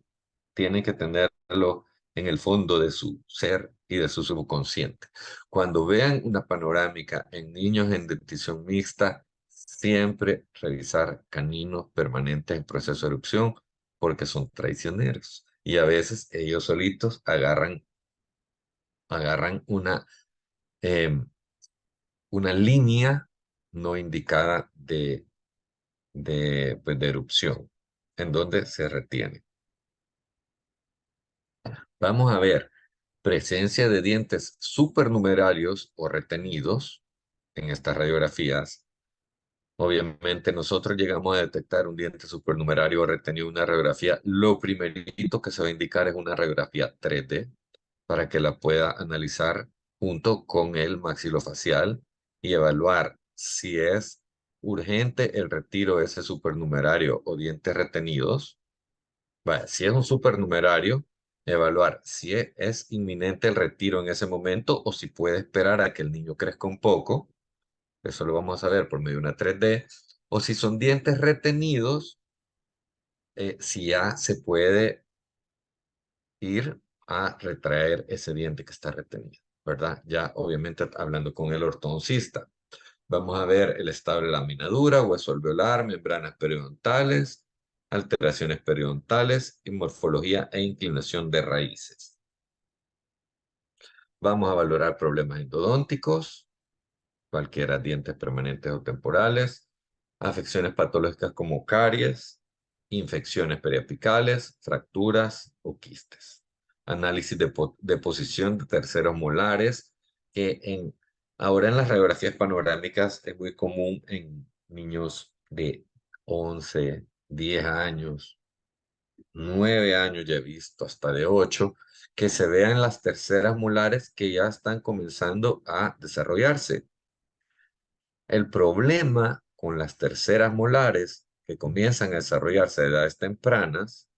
tienen que tenerlo en el fondo de su ser y de su subconsciente. Cuando vean una panorámica en niños en dentición mixta, siempre revisar caninos permanentes en proceso de erupción porque son traicioneros y a veces ellos solitos agarran em, una línea no indicada pues, de erupción en donde se retiene. Vamos a ver presencia de dientes supernumerarios o retenidos en estas radiografías. Obviamente nosotros llegamos a detectar un diente supernumerario o retenido en una radiografía. Lo primerito que se va a indicar es una radiografía 3D para que la pueda analizar junto con el maxilofacial y evaluar si es urgente el retiro de ese supernumerario o dientes retenidos. Vaya, si es un supernumerario, evaluar si es inminente el retiro en ese momento o si puede esperar a que el niño crezca un poco. Eso lo vamos a ver por medio de una 3D. O si son dientes retenidos, si ya se puede ir a retraer ese diente que está retenido, ¿verdad? Ya obviamente hablando con el ortodoncista. Vamos a ver el estado de la laminadura, hueso alveolar, membranas periodontales, alteraciones periodontales y morfología e inclinación de raíces. Vamos a valorar problemas endodónticos, cualquiera dientes permanentes o temporales, afecciones patológicas como caries, infecciones periapicales, fracturas o quistes. Análisis de posición de terceros molares, que ahora en las radiografías panorámicas es muy común en niños de 11, 10 años, 9 años, ya he visto hasta de 8, que se vean las terceras molares que ya están comenzando a desarrollarse. El problema con las terceras molares que comienzan a desarrollarse a edades tempranas,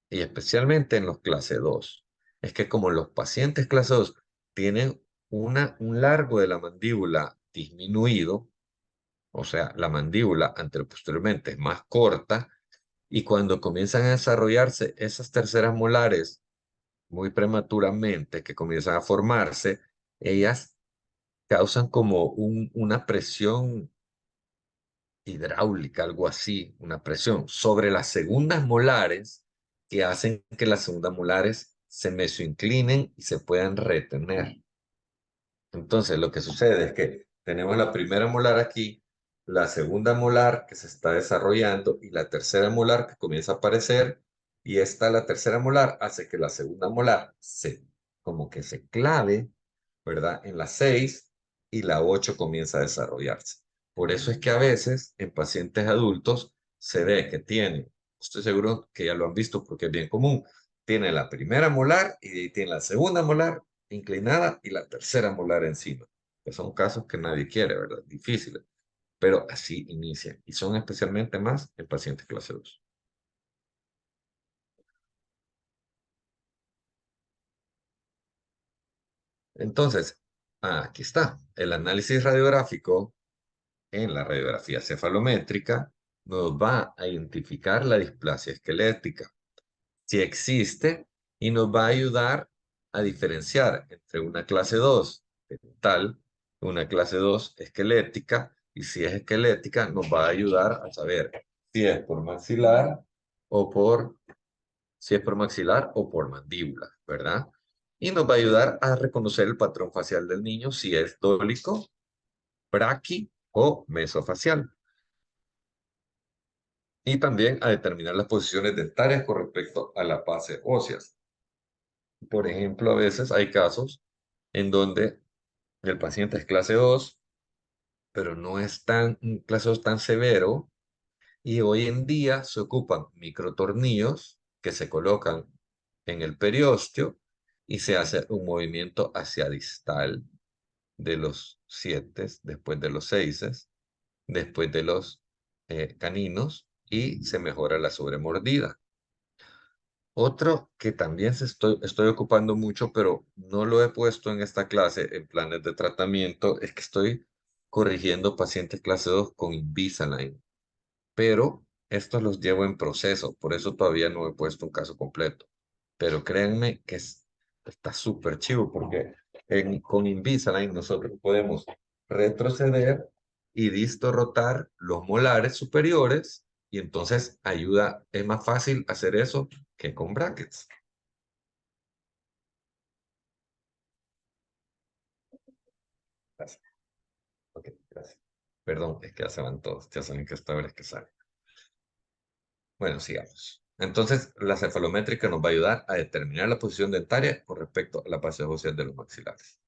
y especialmente en los clase 2, es que como los pacientes clase 2 tienen un largo de la mandíbula disminuido, o sea, la mandíbula anteroposteriormente es más corta, y cuando comienzan a desarrollarse esas terceras molares muy prematuramente, que comienzan a formarse, ellas causan como una presión hidráulica, algo así, una presión sobre las segundas molares que hacen que las segundas molares se mesoinclinen y se puedan retener. Entonces, lo que sucede es que tenemos la primera molar aquí, la segunda molar que se está desarrollando y la tercera molar que comienza a aparecer, y la tercera molar hace que la segunda molar como que se clave, ¿verdad? En la 6 y la 8 comienza a desarrollarse. Por eso es que a veces en pacientes adultos se ve que tienen, estoy seguro que ya lo han visto porque es bien común, tiene la primera molar y de ahí tiene la segunda molar inclinada y la tercera molar encima, que son casos que nadie quiere, ¿verdad? Difíciles, pero así inician y son especialmente más en pacientes clase 2. Entonces, aquí está, el análisis radiográfico en la radiografía cefalométrica nos va a identificar la displasia esquelética, si existe, y nos va a ayudar a diferenciar entre una clase 2 dental, una clase 2 esquelética, y si es esquelética, nos va a ayudar a saber si es por maxilar o por, si es por maxilar o por mandíbula, ¿verdad? Y nos va a ayudar a reconocer el patrón facial del niño si es dólico, braqui o mesofacial. Y también a determinar las posiciones dentarias con respecto a las bases óseas. Por ejemplo, a veces hay casos en donde el paciente es clase 2, pero no es tan, un clase 2 tan severo, y hoy en día se ocupan microtornillos que se colocan en el periósteo y se hace un movimiento hacia distal de los 7, después de los 6, después de los caninos, y se mejora la sobremordida. Otro que también estoy ocupando mucho, pero no lo he puesto en esta clase en planes de tratamiento, es que estoy corrigiendo pacientes clase 2 con Invisalign, pero estos los llevo en proceso, por eso todavía no he puesto un caso completo. Pero créanme que está súper chivo, porque con Invisalign nosotros podemos retroceder y rotar los molares superiores, y entonces ayuda, es más fácil hacer eso que con brackets. Gracias. Ok, gracias. Perdón, es que ya se van todos, ya saben que esta hora es que sale. Bueno, sigamos. Entonces, la cefalométrica nos va a ayudar a determinar la posición dentaria con respecto a la base ósea de los maxilares.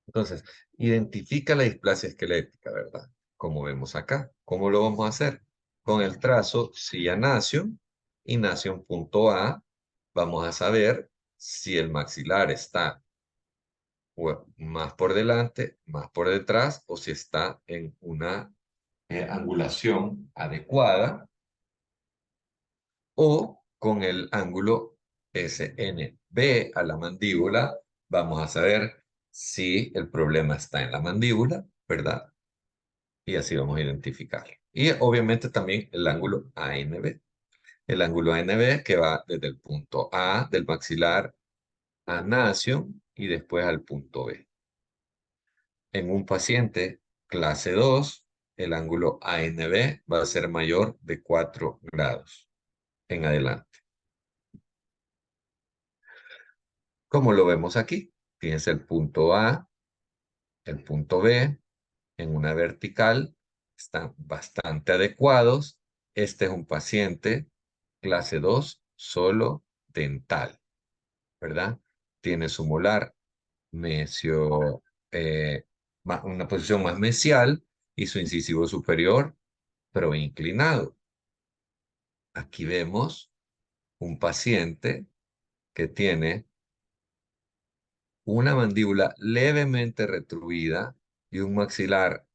Entonces, identifica la displasia esquelética, ¿verdad? Como vemos acá. ¿Cómo lo vamos a hacer? Con el trazo silla nación y nación punto A, vamos a saber si el maxilar está más por delante, más por detrás, o si está en una angulación adecuada, o con el ángulo SNB a la mandíbula, vamos a saber si el problema está en la mandíbula, ¿verdad? Y así vamos a identificar. Y obviamente también el ángulo ANB. El ángulo ANB que va desde el punto A del maxilar a nasion y después al punto B. En un paciente clase 2, el ángulo ANB va a ser mayor de 4 grados en adelante. Como lo vemos aquí, fíjense el punto A, el punto B, en una vertical, están bastante adecuados. Este es un paciente clase 2, solo dental, ¿verdad? Tiene su molar mesio, una posición más mesial y su incisivo superior, pero inclinado. Aquí vemos un paciente que tiene una mandíbula levemente retruida y un maxilar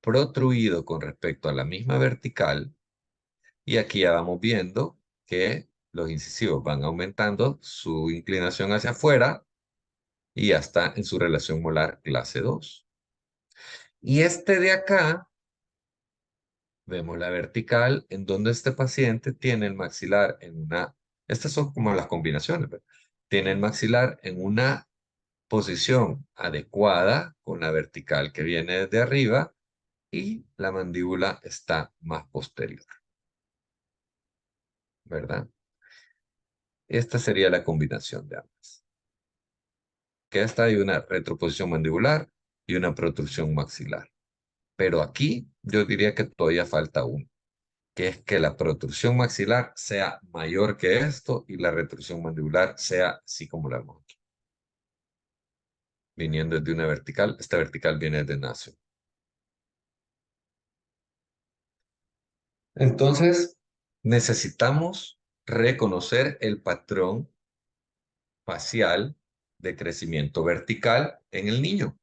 protruido con respecto a la misma vertical, y aquí ya vamos viendo que los incisivos van aumentando su inclinación hacia afuera y ya está en su relación molar clase 2. Y este de acá, vemos la vertical en donde este paciente tiene el maxilar en una, estas son como las combinaciones, ¿verdad? Tiene el maxilar en una posición adecuada con la vertical que viene desde arriba y la mandíbula está más posterior, ¿verdad? Esta sería la combinación de ambas. Que esta hay una retroposición mandibular y una protrusión maxilar. Pero aquí yo diría que todavía falta uno, que es que la protrusión maxilar sea mayor que esto y la retrusión mandibular sea así como la vemos aquí. Viniendo desde una vertical, esta vertical viene de nacio. Entonces, necesitamos reconocer el patrón facial de crecimiento vertical en el niño.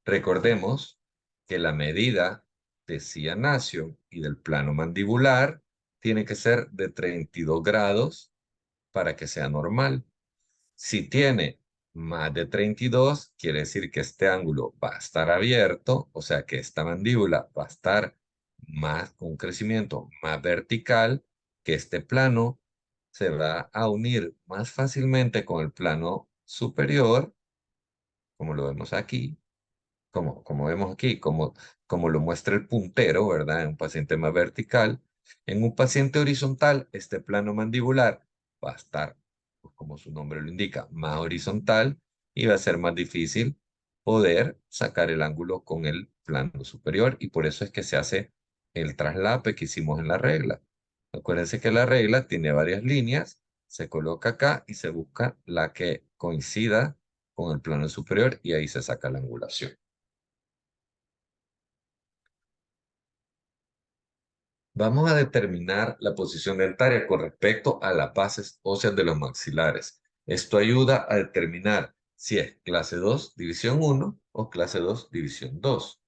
Recordemos que la medida de cianacio y del plano mandibular tiene que ser de 32 grados para que sea normal. Si tiene más de 32, quiere decir que este ángulo va a estar abierto, o sea que esta mandíbula va a estar más con un crecimiento más vertical, que este plano se va a unir más fácilmente con el plano superior, como lo vemos aquí, como vemos aquí, como lo muestra el puntero, ¿verdad? En un paciente más vertical. En un paciente horizontal, este plano mandibular va a estar, pues, como su nombre lo indica, más horizontal y va a ser más difícil poder sacar el ángulo con el plano superior y por eso es que se hace el traslape que hicimos en la regla. Acuérdense que la regla tiene varias líneas, se coloca acá y se busca la que coincida con el plano superior y ahí se saca la angulación. Vamos a determinar la posición dentaria con respecto a las bases óseas de los maxilares. Esto ayuda a determinar si es clase 2, división 1 o clase 2, división 2.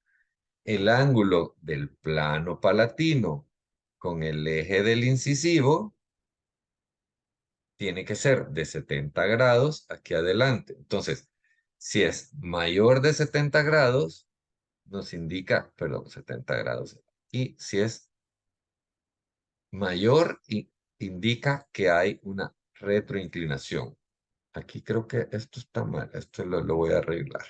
El ángulo del plano palatino con el eje del incisivo tiene que ser de 70 grados aquí adelante. Entonces, si es mayor de 70 grados, nos indica, perdón, 70 grados. Y si es mayor, indica que hay una retroinclinación. Aquí creo que esto está mal, esto lo voy a arreglar.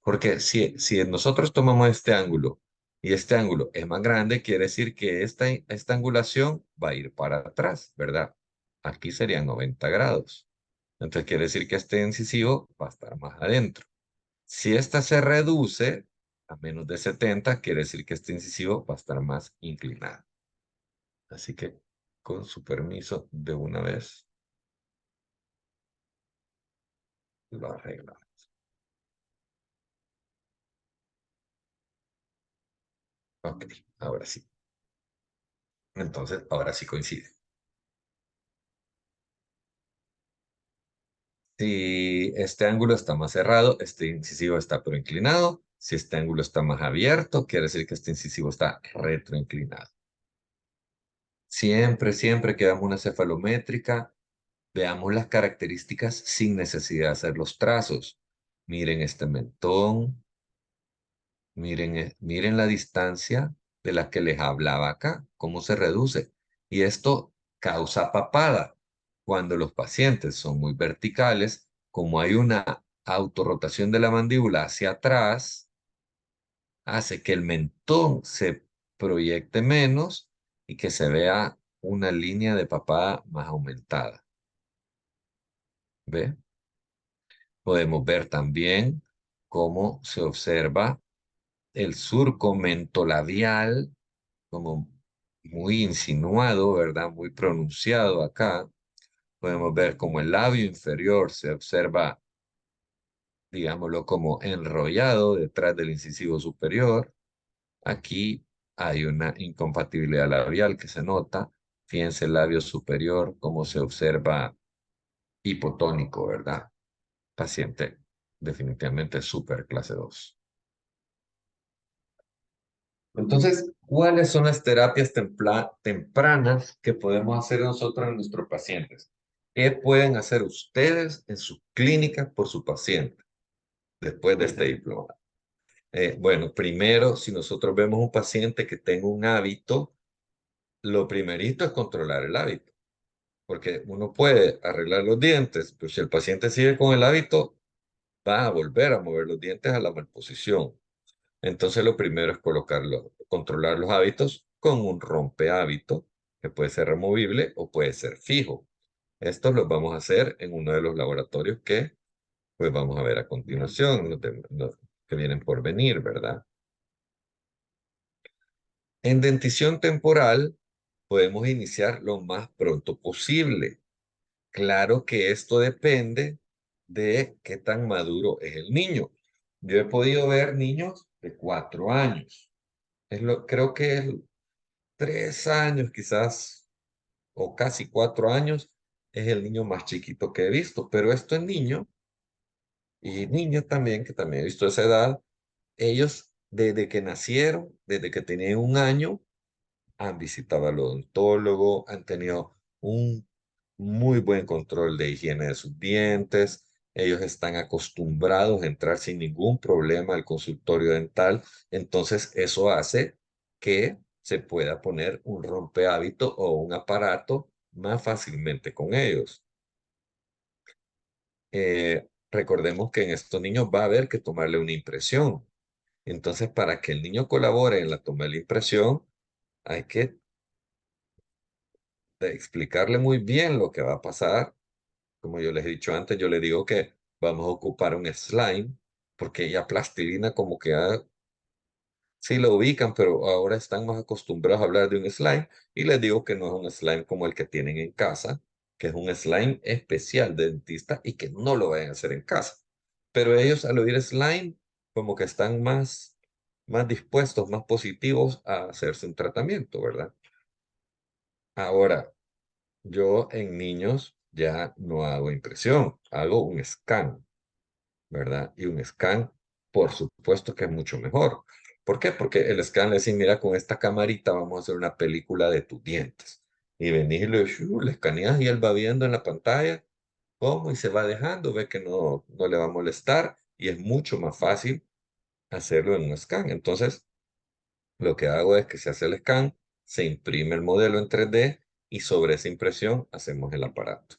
Porque si nosotros tomamos este ángulo y este ángulo es más grande, quiere decir que esta angulación va a ir para atrás, ¿verdad? Aquí serían 90 grados. Entonces quiere decir que este incisivo va a estar más adentro. Si esta se reduce a menos de 70, quiere decir que este incisivo va a estar más inclinado. Así que, con su permiso, de una vez lo arreglamos. Ok, ahora sí. Entonces, ahora sí coincide. Si este ángulo está más cerrado, este incisivo está proinclinado. Si este ángulo está más abierto, quiere decir que este incisivo está retroinclinado. Siempre, siempre que hagamos una cefalométrica, veamos las características sin necesidad de hacer los trazos. Miren este mentón, miren la distancia de la que les hablaba acá, cómo se reduce. Y esto causa papada. Cuando los pacientes son muy verticales, como hay una autorrotación de la mandíbula hacia atrás, hace que el mentón se proyecte menos y que se vea una línea de papada más aumentada. ¿Ve? Podemos ver también cómo se observa el surco mentolabial, como muy insinuado, ¿verdad? Muy pronunciado acá. Podemos ver como el labio inferior se observa, digámoslo, como enrollado detrás del incisivo superior. Aquí hay una incompatibilidad labial que se nota. Fíjense el labio superior, cómo se observa hipotónico, ¿verdad? Paciente definitivamente súper clase 2. Entonces, ¿cuáles son las terapias tempranas que podemos hacer nosotros en nuestros pacientes? ¿Qué pueden hacer ustedes en su clínica por su paciente después de este diploma? Bueno, primero, si nosotros vemos un paciente que tenga un hábito, lo primerito es controlar el hábito, porque uno puede arreglar los dientes, pero si el paciente sigue con el hábito, va a volver a mover los dientes a la malposición. Entonces lo primero es controlar los hábitos con un rompehábito, que puede ser removible o puede ser fijo. Estos los vamos a hacer en uno de los laboratorios que pues vamos a ver a continuación, los que vienen por venir, ¿verdad? En dentición temporal podemos iniciar lo más pronto posible. Claro que esto depende de qué tan maduro es el niño. Yo he podido ver niños de 4 años. Creo que es 3 años quizás, o casi 4 años, es el niño más chiquito que he visto. Pero estos niños, y niños también, que también he visto esa edad, ellos desde que nacieron, desde que tenían un año, han visitado al odontólogo, han tenido un muy buen control de higiene de sus dientes, ellos están acostumbrados a entrar sin ningún problema al consultorio dental, entonces eso hace que se pueda poner un rompehábito o un aparato más fácilmente con ellos. Recordemos que en estos niños va a haber que tomarle una impresión. Entonces, para que el niño colabore en la toma de la impresión, hay que explicarle muy bien lo que va a pasar. Como yo les he dicho antes, yo le digo que vamos a ocupar un slime, porque ya plastilina como que sí lo ubican, pero ahora están más acostumbrados a hablar de un slime y les digo que no es un slime como el que tienen en casa, que es un slime especial de dentista y que no lo vayan a hacer en casa. Pero ellos al oír slime como que están más dispuestos, más positivos a hacerse un tratamiento, ¿verdad? Ahora, yo en niños ya no hago impresión, hago un scan. ¿Verdad? Y un scan, por supuesto que es mucho mejor. ¿Por qué? Porque el scan le dice, mira, con esta camarita vamos a hacer una película de tus dientes. Y venís y le escaneas y él va viendo en la pantalla cómo y se va dejando, ve que no le va a molestar y es mucho más fácil hacerlo en un scan. Entonces, lo que hago es que se hace el scan, se imprime el modelo en 3D y sobre esa impresión hacemos el aparato.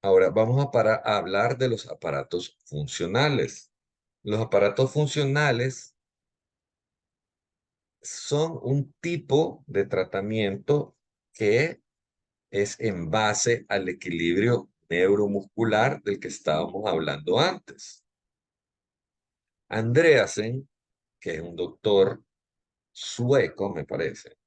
Ahora vamos a hablar de los aparatos funcionales. Los aparatos funcionales son un tipo de tratamiento que es en base al equilibrio neuromuscular del que estábamos hablando antes. Andreasen, que es un doctor sueco, me parece,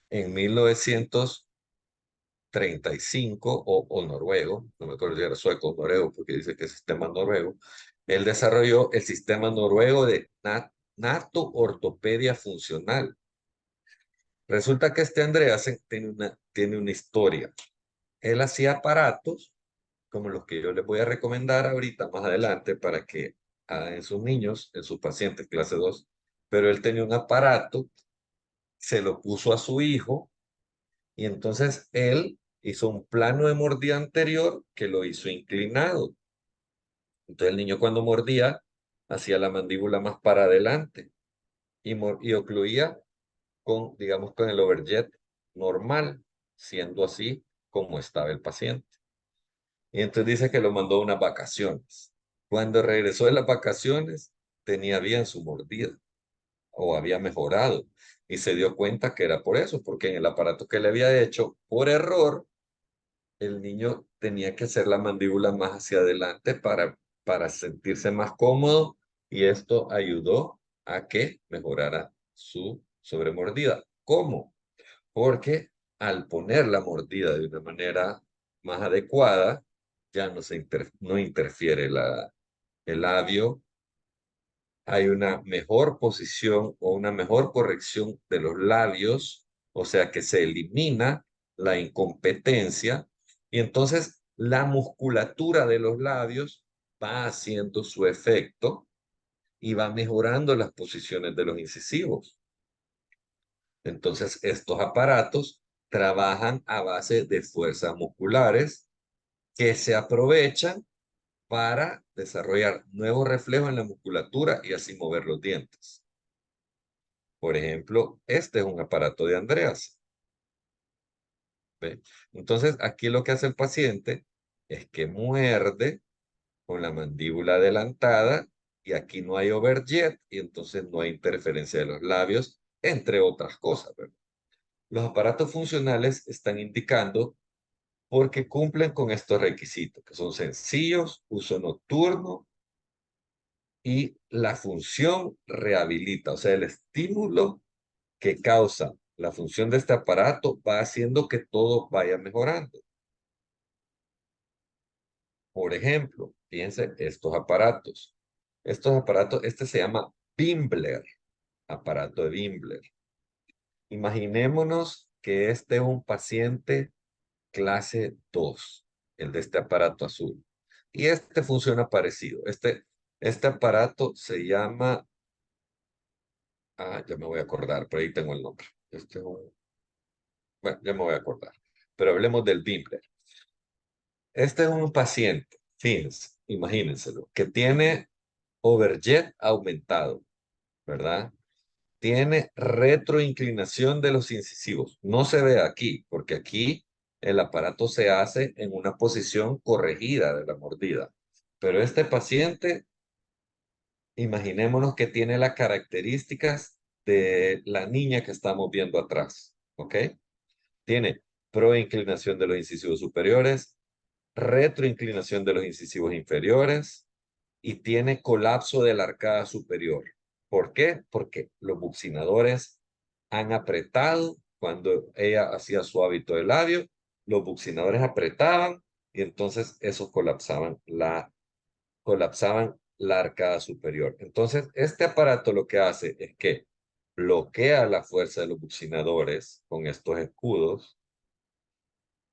en 1935 o noruego, no me acuerdo si era sueco o noruego, porque dice que es sistema noruego, él desarrolló el sistema noruego de nato ortopedia funcional. Resulta que este Andreasen tiene una historia. Él hacía aparatos como los que yo les voy a recomendar ahorita más adelante para que hagan en sus niños, en sus pacientes clase 2. Pero él tenía un aparato, se lo puso a su hijo y entonces él hizo un plano de mordida anterior que lo hizo inclinado. Entonces el niño cuando mordía hacía la mandíbula más para adelante y ocluía con, digamos, con el overjet normal, siendo así como estaba el paciente. Y entonces dice que lo mandó a unas vacaciones. Cuando regresó de las vacaciones, tenía bien su mordida o había mejorado y se dio cuenta que era por eso, porque en el aparato que le había hecho, por error, el niño tenía que hacer la mandíbula más hacia adelante para sentirse más cómodo y esto ayudó a que mejorara su sobremordida. ¿Cómo? Porque al poner la mordida de una manera más adecuada, ya no interfiere el labio, hay una mejor posición o una mejor corrección de los labios, o sea que se elimina la incompetencia y entonces la musculatura de los labios va haciendo su efecto y va mejorando las posiciones de los incisivos. Entonces, estos aparatos trabajan a base de fuerzas musculares que se aprovechan para desarrollar nuevos reflejos en la musculatura y así mover los dientes. Por ejemplo, este es un aparato de Andreas. ¿Ve? Entonces, aquí lo que hace el paciente es que muerde con la mandíbula adelantada y aquí no hay overjet y entonces no hay interferencia de los labios, entre otras cosas, ¿verdad? Los aparatos funcionales están indicando porque cumplen con estos requisitos, que son sencillos, uso nocturno y la función rehabilita, o sea, el estímulo que causa la función de este aparato va haciendo que todo vaya mejorando. Por ejemplo, fíjense estos aparatos. Estos aparatos, este se llama Bimbler, aparato de Bimbler. Imaginémonos que este es un paciente clase 2, el de este aparato azul. Y este funciona parecido. Este aparato se llama, ya me voy a acordar, por ahí tengo el nombre. Bueno, ya me voy a acordar. Pero hablemos del Bimbler. Este es un paciente, fíjense, imagínenselo, que tiene overjet aumentado, ¿verdad? Tiene retroinclinación de los incisivos. No se ve aquí, porque aquí el aparato se hace en una posición corregida de la mordida. Pero este paciente imaginémonos que tiene las características de la niña que estamos viendo atrás, ¿ok? Tiene proinclinación de los incisivos superiores, retroinclinación de los incisivos inferiores y tiene colapso de la arcada superior. ¿Por qué? Porque los buccinadores han apretado cuando ella hacía su hábito de labio, los buccinadores apretaban y entonces esos colapsaban la arcada superior. Entonces, este aparato lo que hace es que bloquea la fuerza de los buccinadores con estos escudos,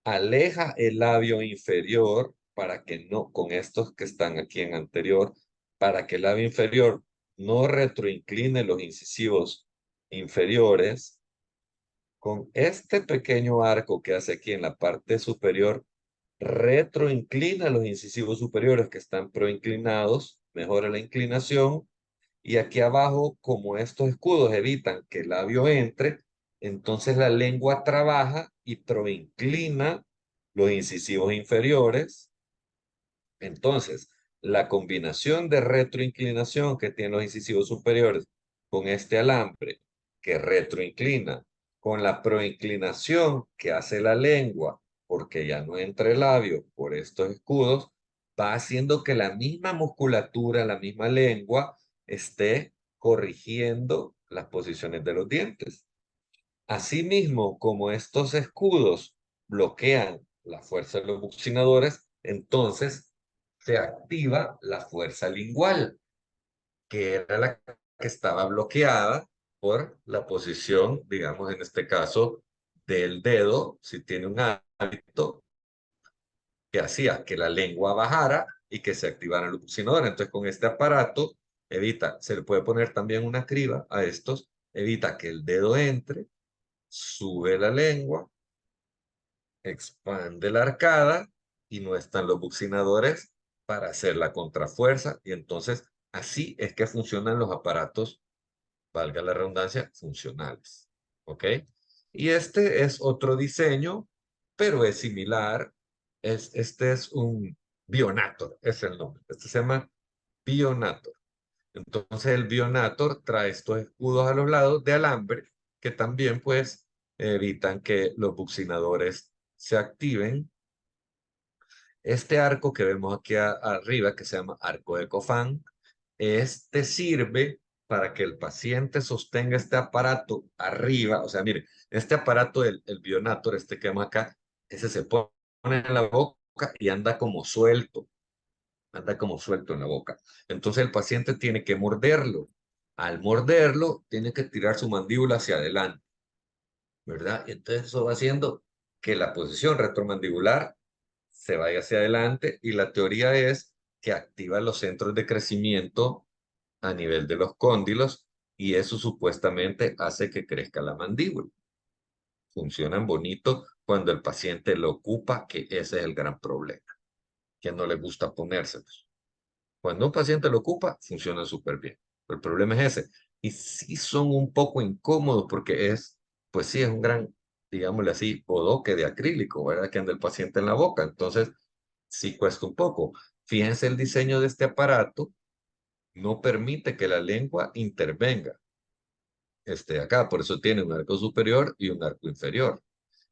aleja el labio inferior para que no, con estos que están aquí en anterior, para que el labio inferior no retroincline los incisivos inferiores. Con este pequeño arco que hace aquí en la parte superior, retroinclina los incisivos superiores que están proinclinados, mejora la inclinación. Y aquí abajo, como estos escudos evitan que el labio entre, entonces la lengua trabaja y proinclina los incisivos inferiores. Entonces, la combinación de retroinclinación que tienen los incisivos superiores con este alambre que retroinclina, con la proinclinación que hace la lengua, porque ya no entra el labio por estos escudos, va haciendo que la misma musculatura, la misma lengua, esté corrigiendo las posiciones de los dientes. Asimismo, como estos escudos bloquean la fuerza de los buccinadores, entonces se activa la fuerza lingual, que era la que estaba bloqueada por la posición, digamos, en este caso, del dedo, si tiene un hábito que hacía que la lengua bajara y que se activaran los buccinadores. Entonces, con este aparato, se le puede poner también una criba a estos, evita que el dedo entre, sube la lengua, expande la arcada y no están los buccinadores para hacer la contrafuerza. Y entonces así es que funcionan los aparatos, valga la redundancia, funcionales. ¿Ok? Y este es otro diseño, pero es similar. Este es un Bionator, es el nombre. Este se llama Bionator. Entonces el Bionator trae estos escudos a los lados de alambre que también pues evitan que los buccinadores se activen. Este arco que vemos aquí arriba, que se llama arco de Cofán, este sirve para que el paciente sostenga este aparato arriba. O sea, mire, este aparato, el Bionator, este que vemos acá, ese se pone en la boca y anda como suelto en la boca. Entonces el paciente tiene que morderlo. Al morderlo, tiene que tirar su mandíbula hacia adelante, ¿verdad? Y entonces eso va haciendo que la posición retromandibular se vaya hacia adelante y la teoría es que activa los centros de crecimiento a nivel de los cóndilos y eso supuestamente hace que crezca la mandíbula. Funcionan bonito cuando el paciente lo ocupa, que ese es el gran problema, que no le gusta ponérselos. Cuando un paciente lo ocupa, funciona súper bien. Pero el problema es ese. Y sí son un poco incómodos porque pues sí, es un gran, digámosle así, bodoque de acrílico, ¿verdad? Que anda el paciente en la boca. Entonces, sí cuesta un poco. Fíjense el diseño de este aparato. No permite que la lengua intervenga. Acá, por eso tiene un arco superior y un arco inferior.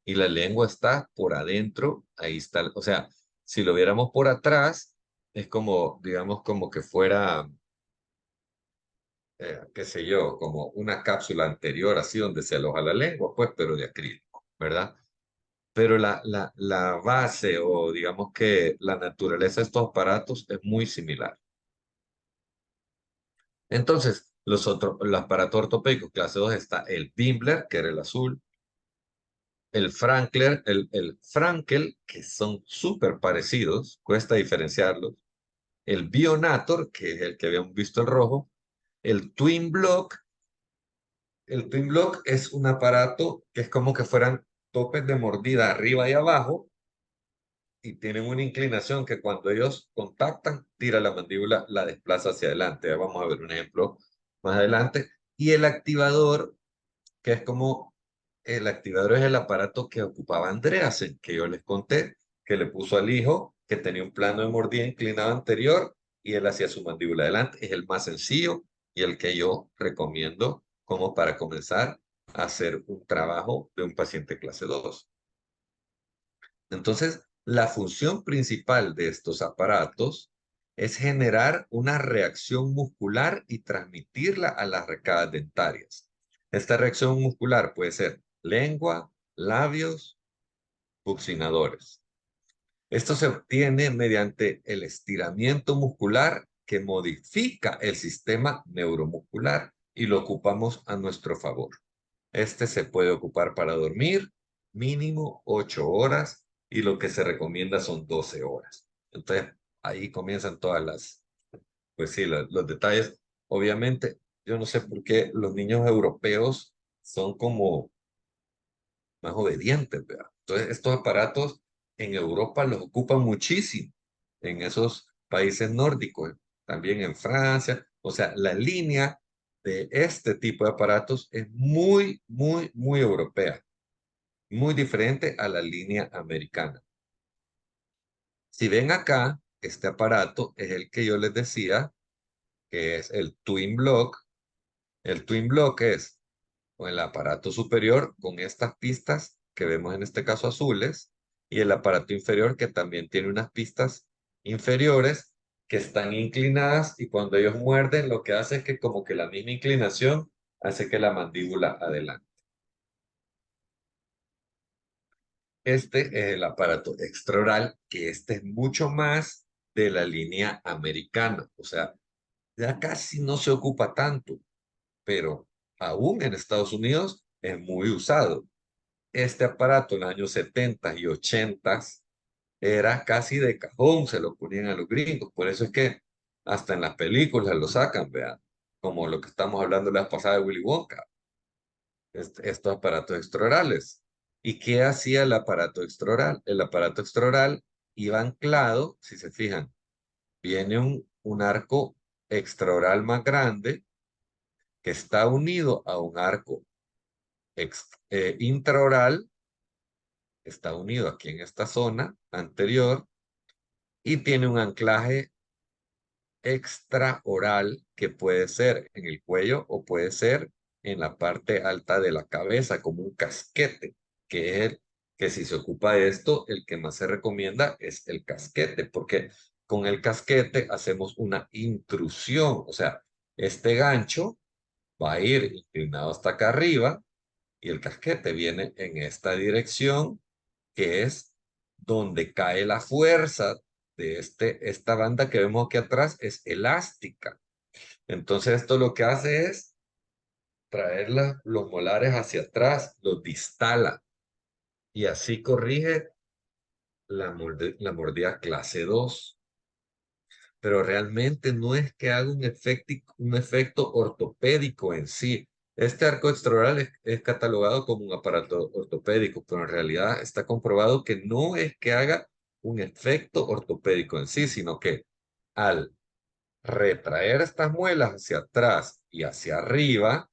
Y la lengua está por adentro, ahí está, o sea, si lo viéramos por atrás, es como, digamos, como que fuera qué sé yo, como una cápsula anterior, así donde se aloja la lengua, pues, pero de acrílico, ¿verdad? Pero la base o digamos que la naturaleza de estos aparatos es muy similar. Entonces, los aparatos ortopédicos clase 2 está el Bimbler, que era el azul, el Frankler, el Frankel, que son súper parecidos, cuesta diferenciarlos, el Bionator, que es el que habíamos visto el rojo, el Twin Block. El Twin Block es un aparato que es como que fueran topes de mordida arriba y abajo y tienen una inclinación que cuando ellos contactan, tira la mandíbula, la desplaza hacia adelante. Ya vamos a ver un ejemplo más adelante. Y el activador, que es como, el activador es el aparato que ocupaba Andreasen, que yo les conté, que le puso al hijo, que tenía un plano de mordida inclinado anterior y él hacía su mandíbula adelante. Es el más sencillo y el que yo recomiendo como para comenzar a hacer un trabajo de un paciente clase 2. Entonces, la función principal de estos aparatos es generar una reacción muscular y transmitirla a las arcadas dentarias. Esta reacción muscular puede ser lengua, labios, buccinadores. Esto se obtiene mediante el estiramiento muscular que modifica el sistema neuromuscular y lo ocupamos a nuestro favor. Este se puede ocupar para dormir mínimo 8 horas y lo que se recomienda son 12 horas. Entonces, ahí comienzan todas las, pues sí, los detalles. Obviamente, yo no sé por qué los niños europeos son como más obedientes, ¿verdad? Entonces, estos aparatos en Europa los ocupan muchísimo, en esos países nórdicos, también en Francia. O sea, la línea de este tipo de aparatos es muy, muy, muy europea, muy diferente a la línea americana. Si ven acá, este aparato es el que yo les decía, que es el Twin Block. El Twin Block es con el aparato superior con estas pistas que vemos en este caso azules y el aparato inferior que también tiene unas pistas inferiores que están inclinadas y cuando ellos muerden lo que hace es que como que la misma inclinación hace que la mandíbula adelante. Este es el aparato extraoral, que este es mucho más de la línea americana, o sea, ya casi no se ocupa tanto, pero aún en Estados Unidos es muy usado. Este aparato en los años 70 y 80 era casi de cajón, se lo ponían a los gringos. Por eso es que hasta en las películas lo sacan, vean, como lo que estamos hablando la vez pasada de Willy Wonka, estos aparatos extraorales. ¿Y qué hacía el aparato extraoral? El aparato extraoral iba anclado, si se fijan, viene un arco extraoral más grande que está unido a un arco intraoral, está unido aquí en esta zona anterior y tiene un anclaje extraoral que puede ser en el cuello o puede ser en la parte alta de la cabeza como un casquete, que es el que si se ocupa de esto, el que más se recomienda es el casquete, porque con el casquete hacemos una intrusión, o sea, este gancho va a ir inclinado hasta acá arriba y el casquete viene en esta dirección, que es donde cae la fuerza de esta banda que vemos aquí atrás, es elástica. Entonces esto lo que hace es traer los molares hacia atrás, los distala y así corrige la mordida clase 2. Pero realmente no es que haga un efecto ortopédico en sí. Este arco extraoral es catalogado como un aparato ortopédico, pero en realidad está comprobado que no es que haga un efecto ortopédico en sí, sino que al retraer estas muelas hacia atrás y hacia arriba,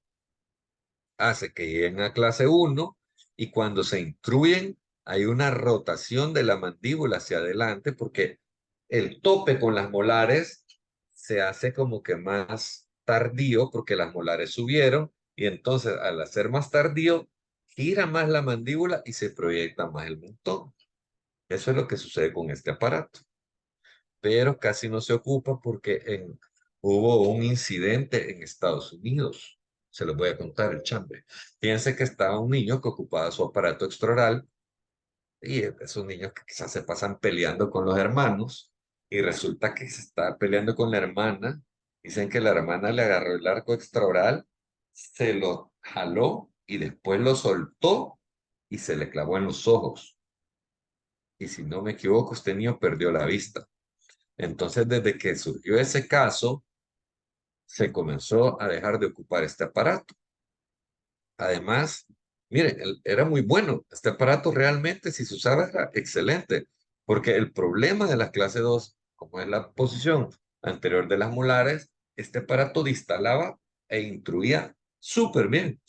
hace que lleguen a clase 1 y cuando se intruyen hay una rotación de la mandíbula hacia adelante porque el tope con las molares se hace como que más tardío porque las molares subieron y entonces al hacer más tardío gira más la mandíbula y se proyecta más el mentón. Eso es lo que sucede con este aparato, pero casi no se ocupa porque hubo un incidente en Estados Unidos. Se los voy a contar el chambre. Fíjense que estaba un niño que ocupaba su aparato extraoral y esos niños que quizás se pasan peleando con los hermanos y resulta que se está peleando con la hermana. Dicen que la hermana le agarró el arco extraoral, se lo jaló y después lo soltó y se le clavó en los ojos. Y si no me equivoco, este niño perdió la vista. Entonces, desde que surgió ese caso, se comenzó a dejar de ocupar este aparato. Además, miren, era muy bueno. Este aparato realmente, si se usaba, era excelente. Porque el problema de la clase 2, como es la posición anterior de las molares, este aparato distalaba e intruía súper bien,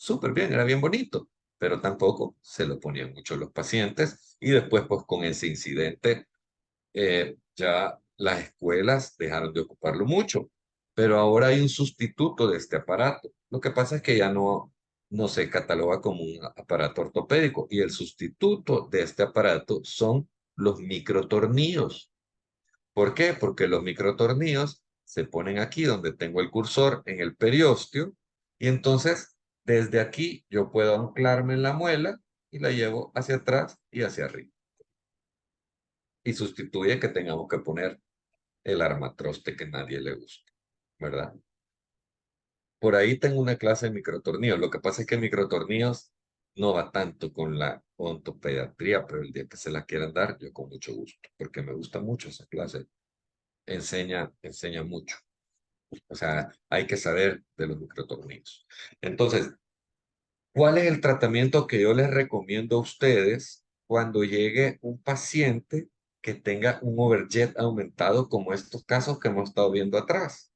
era bien bonito. Pero tampoco se lo ponían mucho los pacientes. Y después, pues con ese incidente, ya las escuelas dejaron de ocuparlo mucho, pero ahora hay un sustituto de este aparato. Lo que pasa es que ya no se cataloga como un aparato ortopédico y el sustituto de este aparato son los microtornillos. ¿Por qué? Porque los microtornillos se ponen aquí donde tengo el cursor en el periósteo y entonces desde aquí yo puedo anclarme en la muela y la llevo hacia atrás y hacia arriba. Y sustituye que tengamos que poner el armatroste que nadie le gusta, ¿verdad? Por ahí tengo una clase de microtornillos. Lo que pasa es que microtornillos no va tanto con la ontopediatría, pero el día que se la quieran dar, yo con mucho gusto, porque me gusta mucho esa clase. Enseña mucho. O sea, hay que saber de los microtornillos. Entonces, ¿cuál es el tratamiento que yo les recomiendo a ustedes cuando llegue un paciente que tenga un overjet aumentado como estos casos que hemos estado viendo atrás?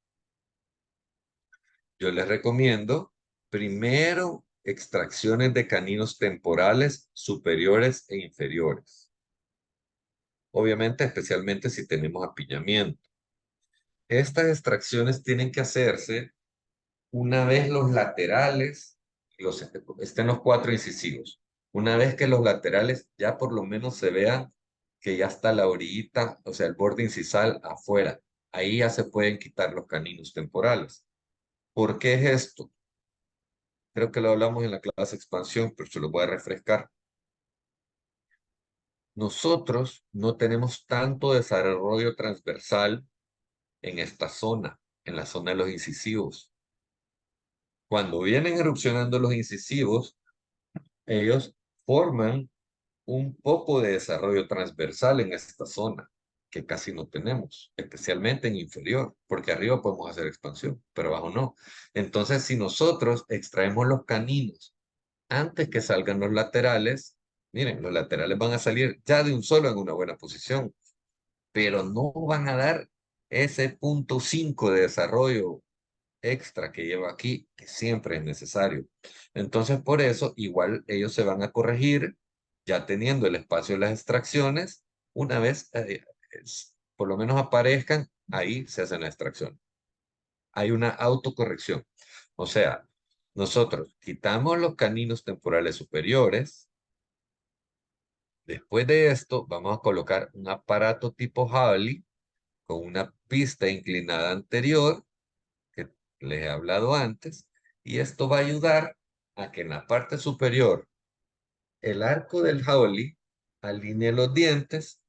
Yo les recomiendo primero extracciones de caninos temporales superiores e inferiores. Obviamente, especialmente si tenemos apiñamiento. Estas extracciones tienen que hacerse una vez los laterales estén los 4 incisivos. Una vez que los laterales ya por lo menos se vean que ya está la orillita, o sea, el borde incisal afuera. Ahí ya se pueden quitar los caninos temporales. ¿Por qué es esto? Creo que lo hablamos en la clase expansión, pero se lo voy a refrescar. Nosotros no tenemos tanto desarrollo transversal en esta zona, en la zona de los incisivos. Cuando vienen erupcionando los incisivos, ellos forman un poco de desarrollo transversal en esta zona, que casi no tenemos, especialmente en inferior, porque arriba podemos hacer expansión, pero abajo no. Entonces, si nosotros extraemos los caninos antes que salgan los laterales, miren, los laterales van a salir ya de un solo en una buena posición, pero no van a dar ese punto 5 de desarrollo extra que lleva aquí, que siempre es necesario. Entonces, por eso, igual ellos se van a corregir, ya teniendo el espacio de las extracciones, una vez por lo menos aparezcan, ahí se hacen las extracciones. Hay una autocorrección. O sea, nosotros quitamos los caninos temporales superiores. Después de esto, vamos a colocar un aparato tipo Hawley con una pista inclinada anterior que les he hablado antes, y esto va a ayudar a que en la parte superior el arco del jabalí alinee los dientes,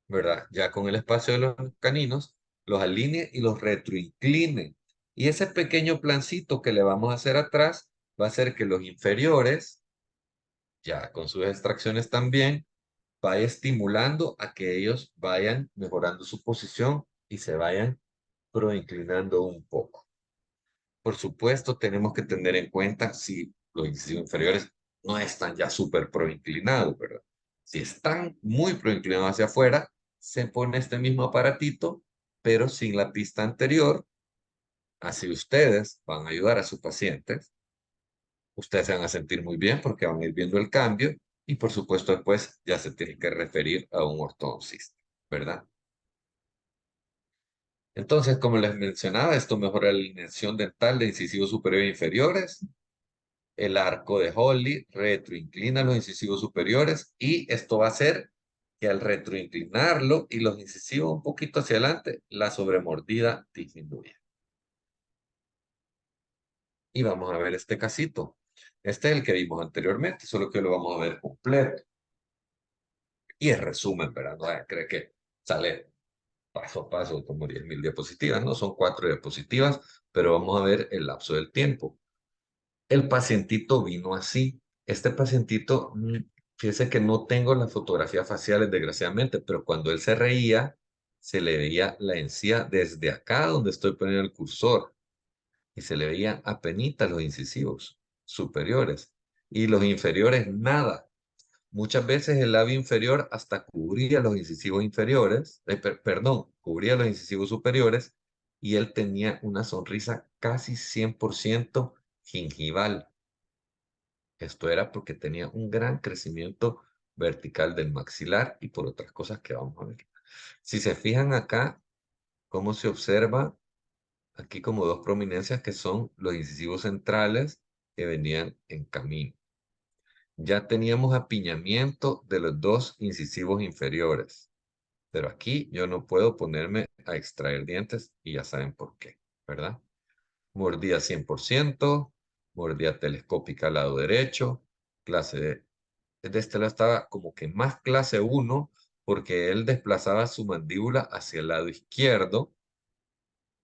¿verdad? Ya con el espacio de los caninos, los alinee y los retroincline. Y ese pequeño plancito que le vamos a hacer atrás va a hacer que los inferiores, ya con sus extracciones también, vaya estimulando a que ellos vayan mejorando su posición y se vayan proinclinando un poco. Por supuesto, tenemos que tener en cuenta si los incisivos inferiores no están ya súper proinclinados, ¿verdad? Si están muy proinclinados hacia afuera, se pone este mismo aparatito, pero sin la pista anterior. Así ustedes van a ayudar a sus pacientes. Ustedes se van a sentir muy bien porque van a ir viendo el cambio y por supuesto después ya se tienen que referir a un ortodoncista, ¿verdad? Entonces, como les mencionaba, esto mejora la alineación dental de incisivos superiores e inferiores. El arco de Holly retroinclina los incisivos superiores y esto va a hacer que al retroinclinarlo y los incisivos un poquito hacia adelante, la sobremordida disminuya. Y vamos a ver este casito. Este es el que vimos anteriormente, solo que lo vamos a ver completo. Y el resumen, ¿verdad? No cree que sale paso a paso como 10.000 diapositivas, ¿no? Son 4 diapositivas, pero vamos a ver el lapso del tiempo. El pacientito vino así. Este pacientito, fíjese que no tengo las fotografías faciales, desgraciadamente, pero cuando él se reía, se le veía la encía desde acá donde estoy poniendo el cursor y se le veían apenitas los incisivos superiores y los inferiores nada. Muchas veces el labio inferior hasta cubría los incisivos inferiores, perdón, cubría los incisivos superiores y él tenía una sonrisa casi 100% gingival. Esto era porque tenía un gran crecimiento vertical del maxilar y por otras cosas que vamos a ver. Si se fijan acá, cómo se observa aquí como dos prominencias que son los incisivos centrales que venían en camino. Ya teníamos apiñamiento de los dos incisivos inferiores, pero aquí yo no puedo ponerme a extraer dientes y ya saben por qué, ¿verdad? Mordida 100%, mordida telescópica al lado derecho, clase de este lado estaba como que más clase 1 porque él desplazaba su mandíbula hacia el lado izquierdo.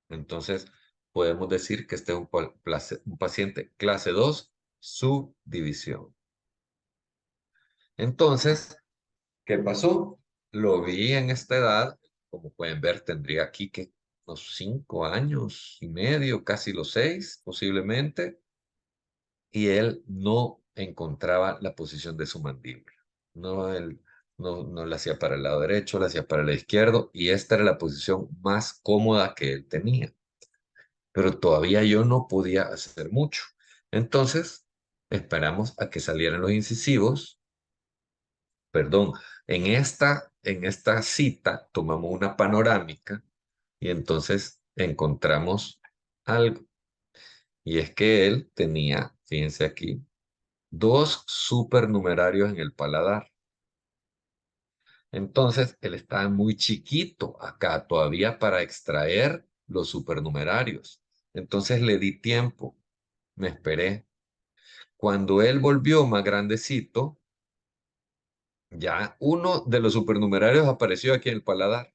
Entonces, podemos decir que este es un paciente clase 2, subdivisión. Entonces, ¿qué pasó? Lo vi en esta edad, como pueden ver, tendría aquí que unos 5 años y medio, casi los 6, posiblemente, y él no encontraba la posición de su mandíbula. No, él no la hacía para el lado derecho, la hacía para el izquierdo, y esta era la posición más cómoda que él tenía. Pero todavía yo no podía hacer mucho. Entonces, esperamos a que salieran los incisivos. Perdón, en esta cita tomamos una panorámica y entonces encontramos algo. Y es que él tenía, fíjense aquí, dos supernumerarios en el paladar. Entonces, él estaba muy chiquito acá todavía para extraer los supernumerarios. Entonces le di tiempo, me esperé. Cuando él volvió más grandecito, ya uno de los supernumerarios apareció aquí en el paladar,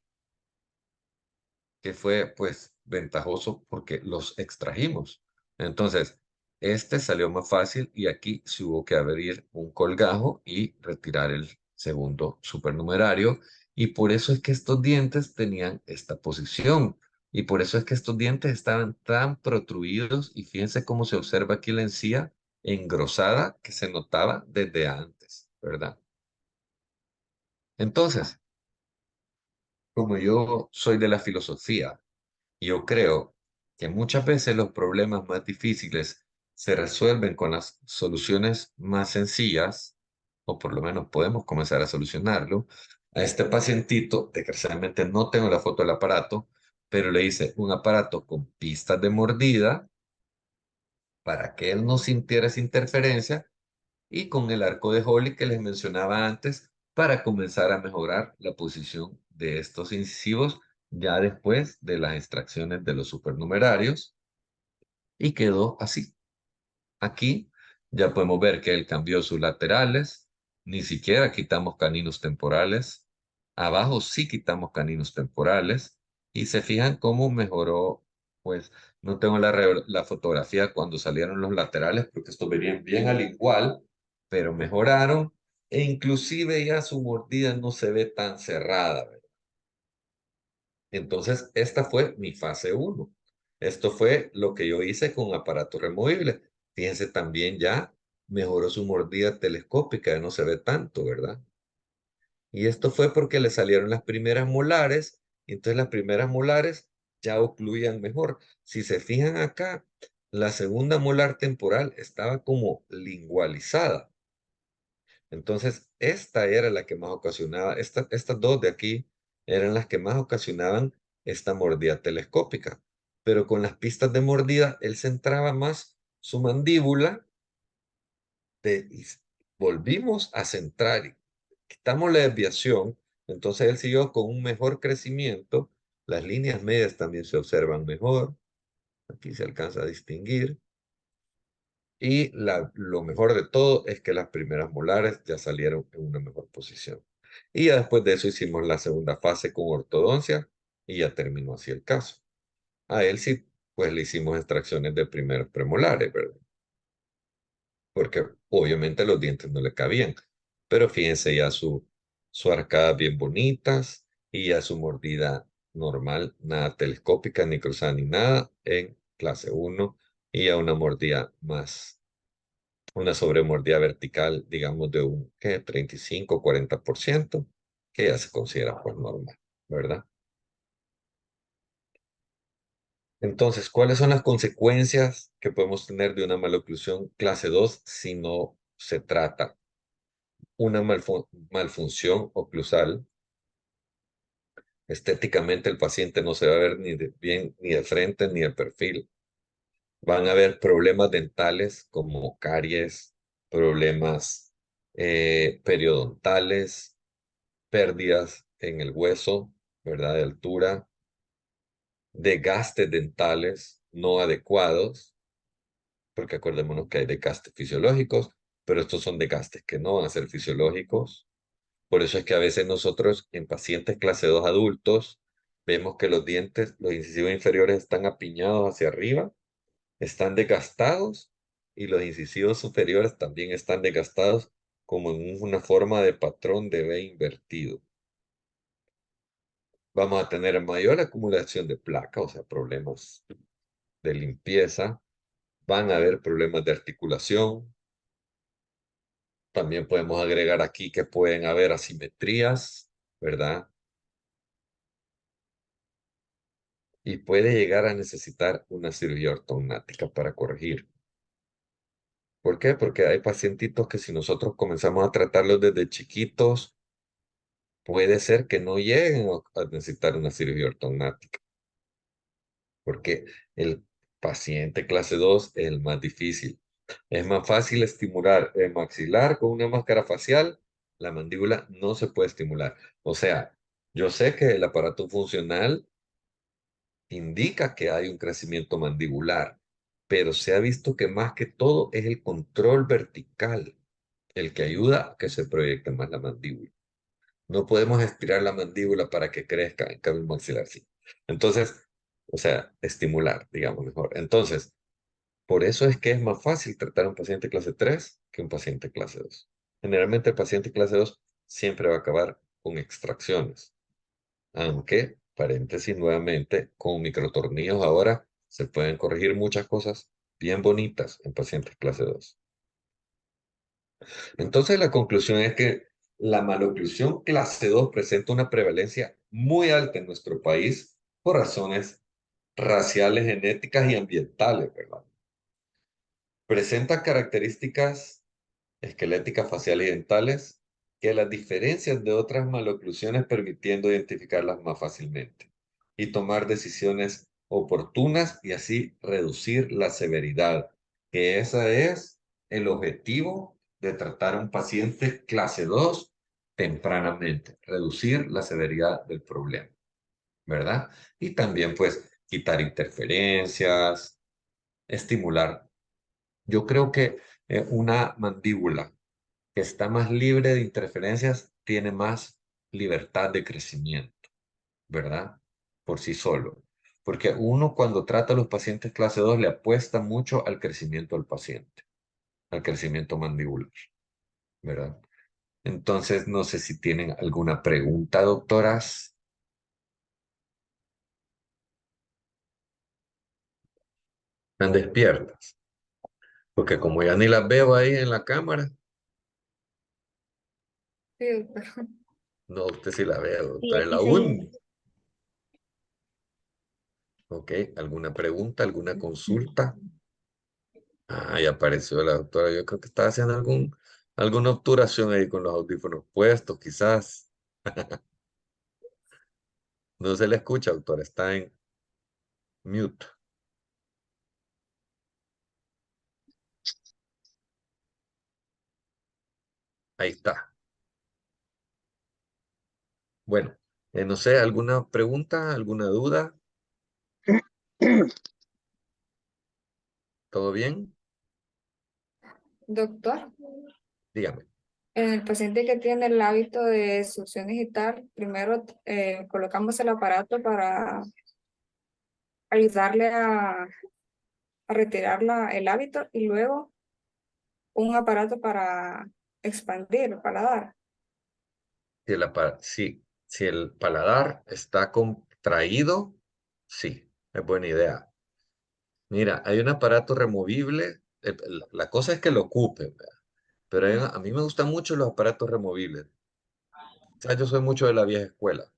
que fue pues ventajoso porque los extrajimos. Entonces, este salió más fácil y aquí se hubo que abrir un colgajo y retirar el segundo supernumerario. Y por eso es que estos dientes tenían esta posición. Y por eso es que estos dientes estaban tan protruidos. Y fíjense cómo se observa aquí la encía engrosada que se notaba desde antes, ¿verdad? Entonces, como yo soy de la filosofía, yo creo que muchas veces los problemas más difíciles se resuelven con las soluciones más sencillas, o por lo menos podemos comenzar a solucionarlo. A este pacientito, desgraciadamente no tengo la foto del aparato, pero le hice un aparato con pistas de mordida para que él no sintiera esa interferencia y con el arco de Holly que les mencionaba antes para comenzar a mejorar la posición de estos incisivos ya después de las extracciones de los supernumerarios y quedó así. Aquí ya podemos ver que él cambió sus laterales, ni siquiera quitamos caninos temporales. Abajo sí quitamos caninos temporales y se fijan cómo mejoró, pues no tengo la fotografía cuando salieron los laterales porque estos venían bien al igual, pero mejoraron e inclusive ya su mordida no se ve tan cerrada, ¿verdad? Entonces, esta fue mi fase uno. Esto fue lo que yo hice con aparato removible. Fíjense, también ya mejoró su mordida telescópica, ya no se ve tanto, ¿verdad? Y esto fue porque le salieron las primeras molares, y entonces las primeras molares ya ocluían mejor. Si se fijan acá, la segunda molar temporal estaba como lingualizada. Entonces, esta era la que más ocasionaba, estas dos de aquí eran las que más ocasionaban esta mordida telescópica. Pero con las pistas de mordida, él centraba más su mandíbula y volvimos a centrar, y quitamos la desviación, entonces él siguió con un mejor crecimiento, las líneas medias también se observan mejor, aquí se alcanza a distinguir. Y lo mejor de todo es que las primeras molares ya salieron en una mejor posición. Y ya después de eso hicimos la segunda fase con ortodoncia y ya terminó así el caso. A él sí, pues le hicimos extracciones de primeros premolares, ¿verdad? Porque obviamente los dientes no le cabían. Pero fíjense ya su arcada bien bonitas y ya su mordida normal, nada telescópica, ni cruzada, ni nada, en clase uno y ya una mordida más, una sobremordida vertical, digamos, de un ¿qué? 35-40%, que ya se considera pues normal, ¿verdad? Entonces, ¿cuáles son las consecuencias que podemos tener de una maloclusión clase 2 si no se trata una malfunción oclusal? Estéticamente el paciente no se va a ver ni de bien, ni de frente, ni de perfil. Van a haber problemas dentales como caries, problemas periodontales, pérdidas en el hueso, ¿verdad? De altura, desgastes dentales no adecuados, porque acordémonos que hay desgastes fisiológicos, pero estos son desgastes que no van a ser fisiológicos. Por eso es que a veces nosotros en pacientes clase 2 adultos vemos que los dientes, los incisivos inferiores están apiñados hacia arriba, están desgastados y los incisivos superiores también están desgastados como en una forma de patrón de V invertido. Vamos a tener mayor acumulación de placa, o sea, problemas de limpieza. Van a haber problemas de articulación. También podemos agregar aquí que pueden haber asimetrías, ¿verdad? Y puede llegar a necesitar una cirugía ortognática para corregir. ¿Por qué? Porque hay pacientitos que si nosotros comenzamos a tratarlos desde chiquitos, puede ser que no lleguen a necesitar una cirugía ortognática, porque el paciente clase 2 es el más difícil. Es más fácil estimular el maxilar con una máscara facial, la mandíbula no se puede estimular. O sea, yo sé que el aparato funcional indica que hay un crecimiento mandibular, pero se ha visto que más que todo es el control vertical el que ayuda a que se proyecte más la mandíbula. No podemos estirar la mandíbula para que crezca, en cambio el maxilar sí. Entonces, o sea, estimular, digamos mejor. Entonces, por eso es que es más fácil tratar a un paciente clase 3 que un paciente clase 2. Generalmente el paciente clase 2 siempre va a acabar con extracciones. Aunque, paréntesis nuevamente, con microtornillos ahora se pueden corregir muchas cosas bien bonitas en pacientes clase 2. Entonces, la conclusión es que la maloclusión clase 2 presenta una prevalencia muy alta en nuestro país por razones raciales, genéticas y ambientales, ¿verdad? Presenta características esqueléticas, faciales y dentales que las diferencias de otras maloclusiones permitiendo identificarlas más fácilmente y tomar decisiones oportunas y así reducir la severidad, que ese es el objetivo de tratar a un paciente clase 2 tempranamente, reducir la severidad del problema, ¿verdad? Y también pues quitar interferencias, estimular. Yo creo que una mandíbula que está más libre de interferencias, tiene más libertad de crecimiento, ¿verdad? Por sí solo. Porque uno cuando trata a los pacientes clase 2 le apuesta mucho al crecimiento del paciente, al crecimiento mandibular, ¿verdad? Entonces, no sé si tienen alguna pregunta, doctoras. Están despiertas. Porque como ya ni las veo ahí en la cámara, Sí, doctor. no, usted sí la ve, Y doctora, en aquí la seguimos. UN. ¿Ok? ¿Alguna pregunta, alguna consulta? Ah, ya apareció la doctora. Yo creo que estaba haciendo alguna obturación ahí con los audífonos puestos, quizás. No se le escucha, doctora. Está en mute. Ahí está. Bueno, no sé, ¿alguna pregunta, alguna duda? ¿Todo bien? Doctor, Dígame. en el paciente que tiene el hábito de succión digital, primero colocamos el aparato para ayudarle a retirar el hábito y luego un aparato para expandir el paladar. Si el paladar está contraído, sí, es buena idea. Mira, hay un aparato removible. La cosa es que lo ocupe, ¿verdad? Pero a mí me gustan mucho los aparatos removibles. O sea, yo soy mucho de la vieja escuela.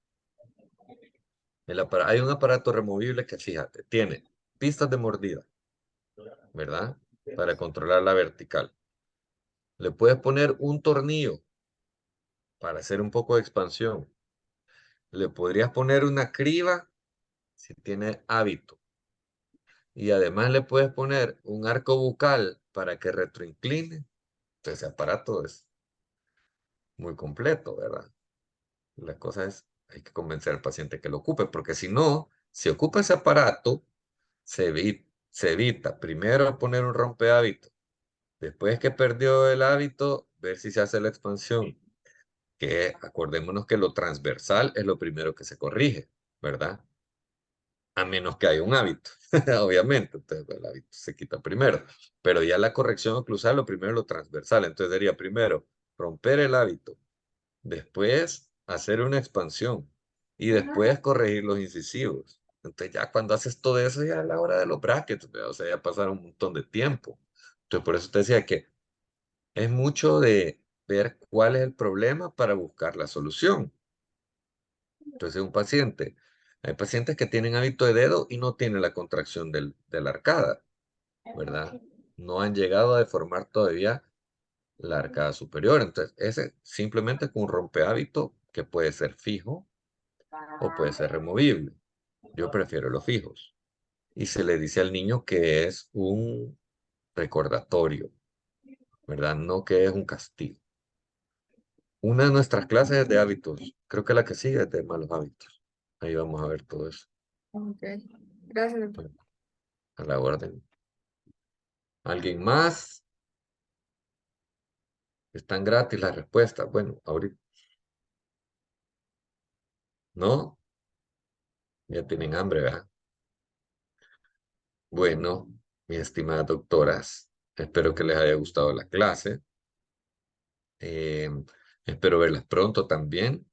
Hay un aparato removible que, fíjate, tiene pistas de mordida, ¿verdad? Para controlar la vertical. Le puedes poner un tornillo para hacer un poco de expansión. Le podrías poner una criba si tiene hábito. Y además le puedes poner un arco bucal para que retroincline. Entonces ese aparato es muy completo, ¿verdad? La cosa es, hay que convencer al paciente que lo ocupe, porque si no, si ocupa ese aparato, se evita primero poner un rompehábito. Después que perdió el hábito, ver si se hace la expansión. Que acordémonos que lo transversal es lo primero que se corrige, ¿verdad? A menos que haya un hábito, obviamente, entonces el hábito se quita primero. Pero ya la corrección oclusal, lo primero es lo transversal, entonces sería primero romper el hábito, después hacer una expansión y después corregir los incisivos. Entonces ya cuando haces todo eso, ya a la hora de los brackets, ¿verdad? O sea, ya pasaron un montón de tiempo. Entonces por eso te decía que es mucho de ver cuál es el problema para buscar la solución. Entonces, hay pacientes que tienen hábito de dedo y no tienen la contracción de la arcada, ¿verdad? No han llegado a deformar todavía la arcada superior. Entonces, ese simplemente con un rompehábito que puede ser fijo o puede ser removible. Yo prefiero los fijos. Y se le dice al niño que es un recordatorio, ¿verdad? No que es un castigo. Una de nuestras clases es de hábitos. Creo que la que sigue es de malos hábitos. Ahí vamos a ver todo eso. Ok. Gracias, doctor. Bueno, a la orden. ¿Alguien más? Están gratis las respuestas. Bueno, ahorita. ¿No? Ya tienen hambre, ¿verdad? Bueno, mis estimadas doctoras, espero que les haya gustado la clase. Eh, espero verlas pronto también.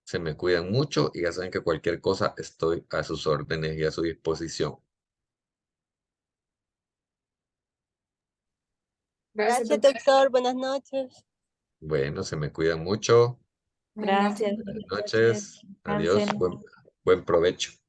Se me cuidan mucho y ya saben que cualquier cosa estoy a sus órdenes y a su disposición. Gracias, Gracias, doctor. doctor. Buenas noches. Bueno, se me cuidan mucho. Buenas noches. Gracias. Buenas Buenas noches. noches. Adiós. Buen provecho.